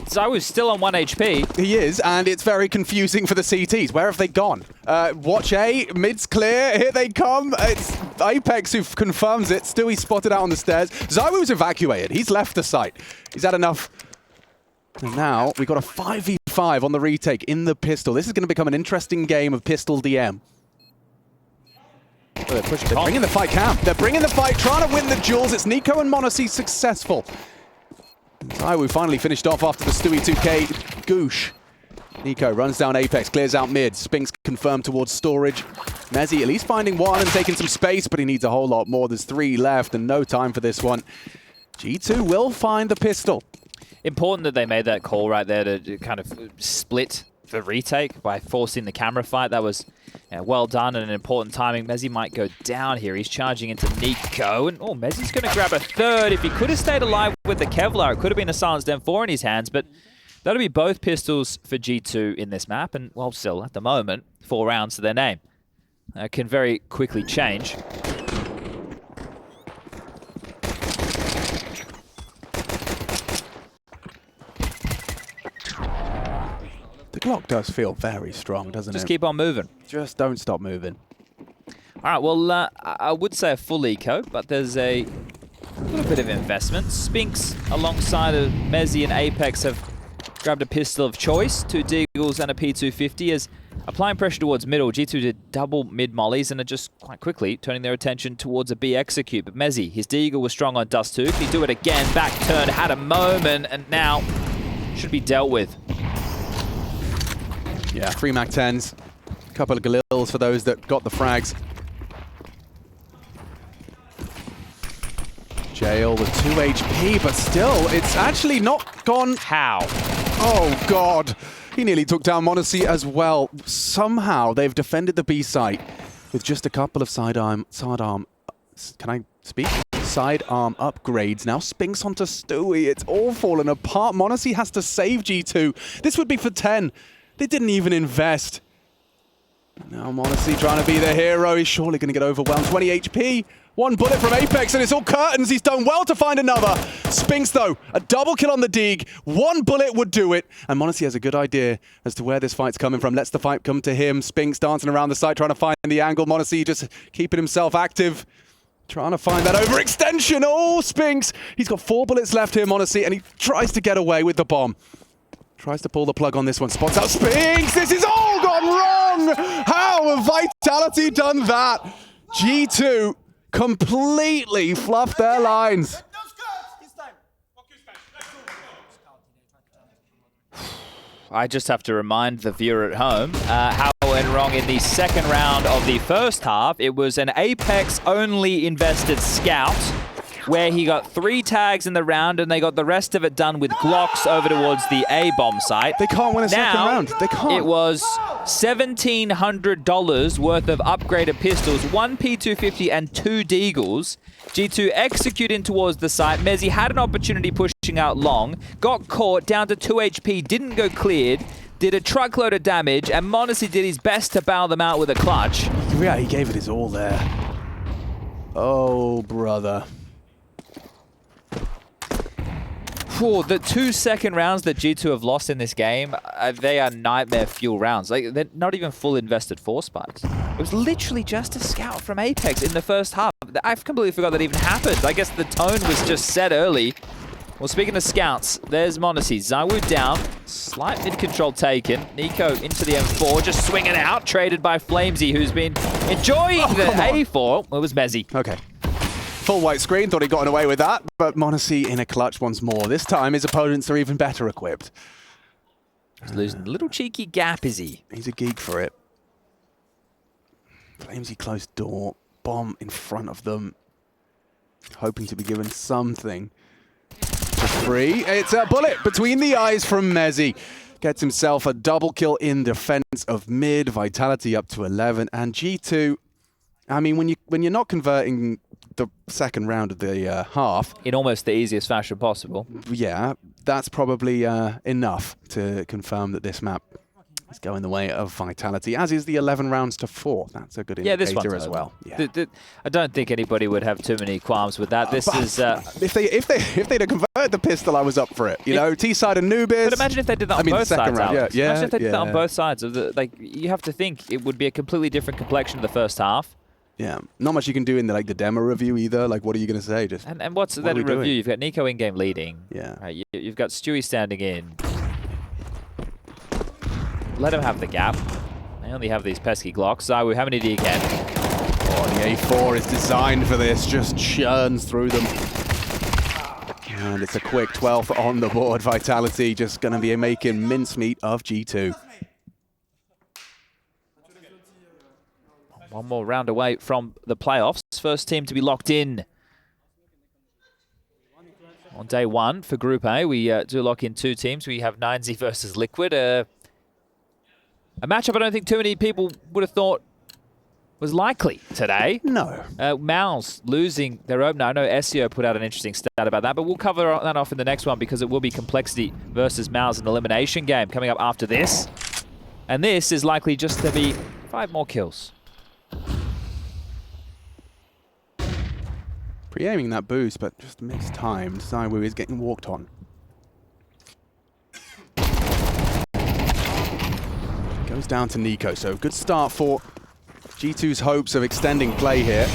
C: Zywoo's still on 1 HP.
B: He is, and it's very confusing for the CTs. Where have they gone? Watch A, mid's clear, here they come. It's Apex who confirms it. Stewie spotted out on the stairs. Zywoo's evacuated. He's left the site. He's had enough. And now we've got a 5v5 on the retake in the pistol. This is going to become an interesting game of pistol DM. They're bringing the fight camp. They're bringing the fight, trying to win the duels. It's Nico and Monacy successful. Zywoo finally finished off after the Stewie 2K goosh. Nico runs down Apex, clears out mid. Spinks confirmed towards storage. Mezzy at least finding one and taking some space, but he needs a whole lot more. There's 3 left and no time for this one. G2 will find the pistol.
C: Important that they made that call right there to kind of split the retake by forcing the camera fight. That was well done and an important timing. Mezzy might go down here. He's charging into Nico. And Mezzy's going to grab a third. If he could have stayed alive with the Kevlar, it could have been a silenced M4 in his hands. But that'll be both pistols for G2 in this map. And, well, still, at the moment, 4 rounds to their name. Can very quickly change.
B: The Glock does feel very strong, doesn't it?
C: Just keep on moving.
B: Just don't stop moving.
C: All right, well, I would say a full eco, but there's a little bit of investment. Spinks, alongside of Mezzy and Apex, have grabbed a pistol of choice, 2 Deagles and a P250, as applying pressure towards middle. G2 did double mid-mollies and are just quite quickly turning their attention towards a B execute. But Mezzy, his Deagle was strong on Dust2. Can he do it again? Back turn, had a moment, and now should be dealt with.
B: Yeah, 3 MAC-10s, a couple of Galils for those that got the frags. Jail with 2 HP, but still, it's actually not gone.
C: How?
B: Oh, God. He nearly took down Monacy as well. Somehow, they've defended the B site with just a couple of sidearm, can I speak? Sidearm upgrades. Now Spinks onto Stewie. It's all fallen apart. Monacy has to save G2. This would be for 10. They didn't even invest. Now Monacy trying to be the hero. He's surely going to get overwhelmed. 20 HP. 1 bullet from Apex, and it's all curtains. He's done well to find another. Spinks, though, a double kill on the Deag. 1 bullet would do it. And Monacy has a good idea as to where this fight's coming from. Lets the fight come to him. Spinks dancing around the site, trying to find the angle. Monacy just keeping himself active. Trying to find that overextension. Oh, Spinks. He's got 4 bullets left here, Monacy, and he tries to get away with the bomb. Tries to pull the plug on this one. Spots out Spinks. This is all gone wrong. How have Vitality done that? G2 completely fluffed their lines.
C: I just have to remind the viewer at home how it went wrong in the second round of the first half. It was an Apex-only invested scout where he got 3 tags in the round and they got the rest of it done with Glocks over towards the A-bomb site.
B: They can't win a second round. They can't.
C: It was $1,700 worth of upgraded pistols, 1 P250 and 2 Deagles. G2 executing towards the site. Mezzy had an opportunity pushing out long, got caught, down to 2 HP, didn't go cleared, did a truckload of damage, and Monacy did his best to bail them out with a clutch.
B: Yeah, he gave it his all there. Oh, brother.
C: For the 2 second rounds that G2 have lost in this game, they are nightmare fuel rounds. Like, they're not even full invested force spikes. It was literally just a scout from Apex in the first half. I completely forgot that even happened. I guess the tone was just set early. Well, speaking of scouts, there's Monacy. Zywoo down. Slight mid-control taken. Nico into the M4, just swinging out. Traded by Flamesy, who's been enjoying the A4. Well, it was Mezzy.
B: Okay. Full white screen, thought he'd gotten away with that, but Monacy in a clutch once more. This time his opponents are even better equipped.
C: He's losing a little cheeky gap, is he?
B: He's a geek for it. Flamesy closed door, bomb in front of them. Hoping to be given something for free. It's a bullet between the eyes from Mezzy. Gets himself a double kill in defense of mid. Vitality up to 11. And G2, I mean, when you're not converting the second round of the half.
C: In almost the easiest fashion possible.
B: Yeah, that's probably enough to confirm that this map It's going the way of Vitality, as is the 11 rounds to 4. That's a good indicator
C: this one's
B: as
C: over.
B: well. Yeah.
C: I don't think anybody would have too many qualms with that. This is.
B: If they'd have converted the pistol, I was up for it. You know, T-side Anubis.
C: But imagine if they did that on
B: the
C: both
B: second
C: sides,
B: round,
C: Alex.
B: yeah,
C: Imagine if they did that on
B: yeah.
C: both sides. Of the, like, you have to think it would be a completely different complexion of the first half.
B: Yeah, not much you can do in the demo review either. Like, what are you going to say? Just
C: And what's
B: what
C: that
B: are we
C: in review?
B: doing?
C: You've got Nico in-game leading.
B: Yeah.
C: Right, you've got Stewie standing in. Let him have the gap. They only have these pesky Glocks. Zawu, how many do you get?
B: Oh, the A4 is designed for this, just churns through them. And it's a quick 12 on the board. Vitality just going to be making mincemeat of G2.
C: One more round away from the playoffs. First team to be locked in. On day one for Group A, we do lock in 2 teams. We have 9Z versus Liquid. A matchup I don't think too many people would have thought was likely today.
B: No.
C: Mouse losing their opener. I know SEO put out an interesting stat about that, but we'll cover that off in the next one because it will be Complexity versus Mouse in the elimination game coming up after this. And this is likely just to be 5 more kills.
B: Pre-aiming that boost, but just mistimed. Zawu is getting walked on. Goes down to Nico, so good start for G2's hopes of extending play here.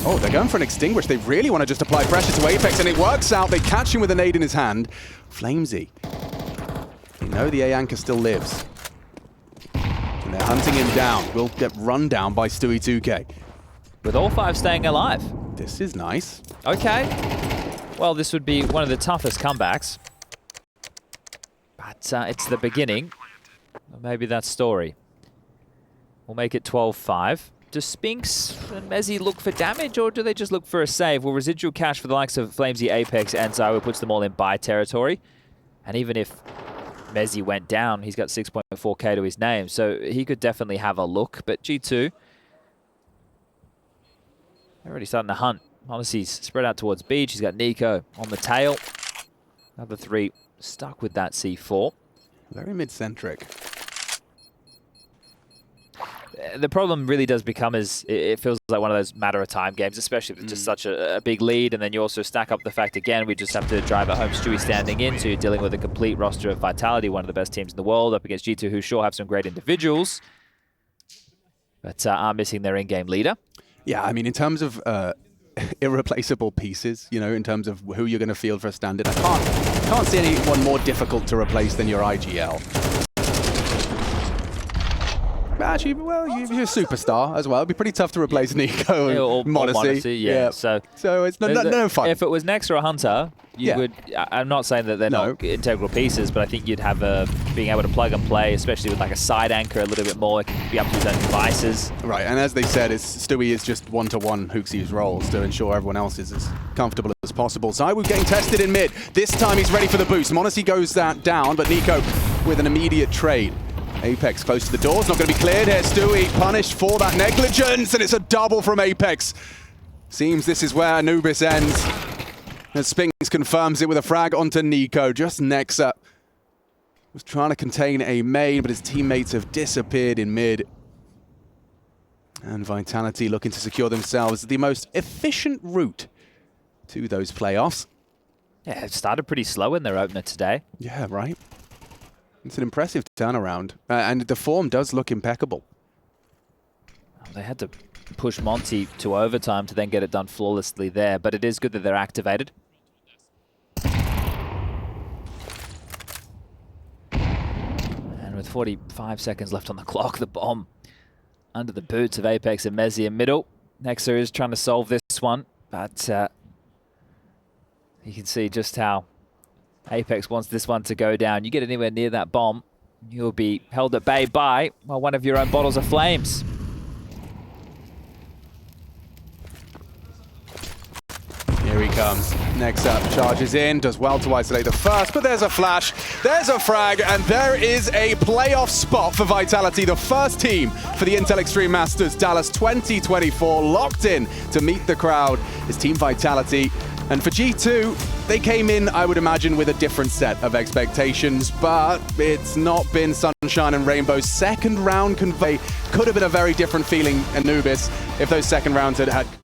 B: Oh, they're going for an extinguish. They really want to just apply pressure to Apex, and it works out. They catch him with a nade in his hand. Flamesy. They know the A anchor still lives. And they're hunting him down. Will get run down by Stewie 2K.
C: With all 5 staying alive.
B: This is nice.
C: Okay. Well, this would be one of the toughest comebacks. But it's the beginning. Maybe that story. We'll make it 12-5. Do Spinks and Mezzy look for damage, or do they just look for a save? Well, residual cash for the likes of Flamesy, Apex, and Zawu puts them all in buy territory. And even if Mezzy went down, he's got 6.4k to his name, so he could definitely have a look. But G2, they're already starting to hunt. Honestly, he's spread out towards Beach. He's got Nico on the tail. Another 3 stuck with that C4.
B: Very mid-centric.
C: The problem really does become is it feels like one of those matter of time games, especially with just such a big lead. And then you also stack up the fact, again, we just have to drive at home. Stewie standing in, so you're dealing with a complete roster of Vitality, one of the best teams in the world, up against G2, who sure have some great individuals, but are missing their in-game leader.
B: Yeah, I mean, in terms of irreplaceable pieces, you know, in terms of who you're going to field for a standard, I can't see anyone more difficult to replace than your IGL. Actually, well, you're a superstar as well. It'd be pretty tough to replace Nico and
C: Or
B: Modesty.
C: yeah. So
B: it's no fun.
C: If it was Nex or a Hunter, you would. I'm not saying that they're not integral pieces, but I think you'd have being able to plug and play, especially with like a side anchor a little bit more. It can be up to his own devices.
B: Right, and as they said, Stewie is just one-to-one Hooksy's roles to ensure everyone else is as comfortable as possible. Zawu getting tested in mid. This time he's ready for the boost. Modesty goes down, but Nico with an immediate trade. Apex close to the doors, not going to be cleared here. Stewie punished for that negligence, and it's a double from Apex. Seems this is where Anubis ends. And Spinks confirms it with a frag onto Nico. Just Nexa was trying to contain a main, but his teammates have disappeared in mid. And Vitality looking to secure themselves the most efficient route to those playoffs.
C: Yeah, it started pretty slow in their opener today.
B: Yeah, right. It's an impressive turnaround, and the form does look impeccable.
C: They had to push Monty to overtime to then get it done flawlessly there, but it is good that they're activated. And with 45 seconds left on the clock, the bomb under the boots of Apex and Mezzy in middle. Nexa is trying to solve this one, but you can see just how Apex wants this one to go down. You get anywhere near that bomb, you'll be held at bay by one of your own bottles of flames.
B: Here he comes. Next up, charges in, does well to isolate the first, but there's a flash, there's a frag, and there is a playoff spot for Vitality, the first team for the Intel Extreme Masters Dallas 2024, locked in to meet the crowd is Team Vitality. And for G2, They came in, I would imagine, with a different set of expectations, but it's not been sunshine and rainbows. Second round convey could have been a very different feeling, Anubis, if those second rounds had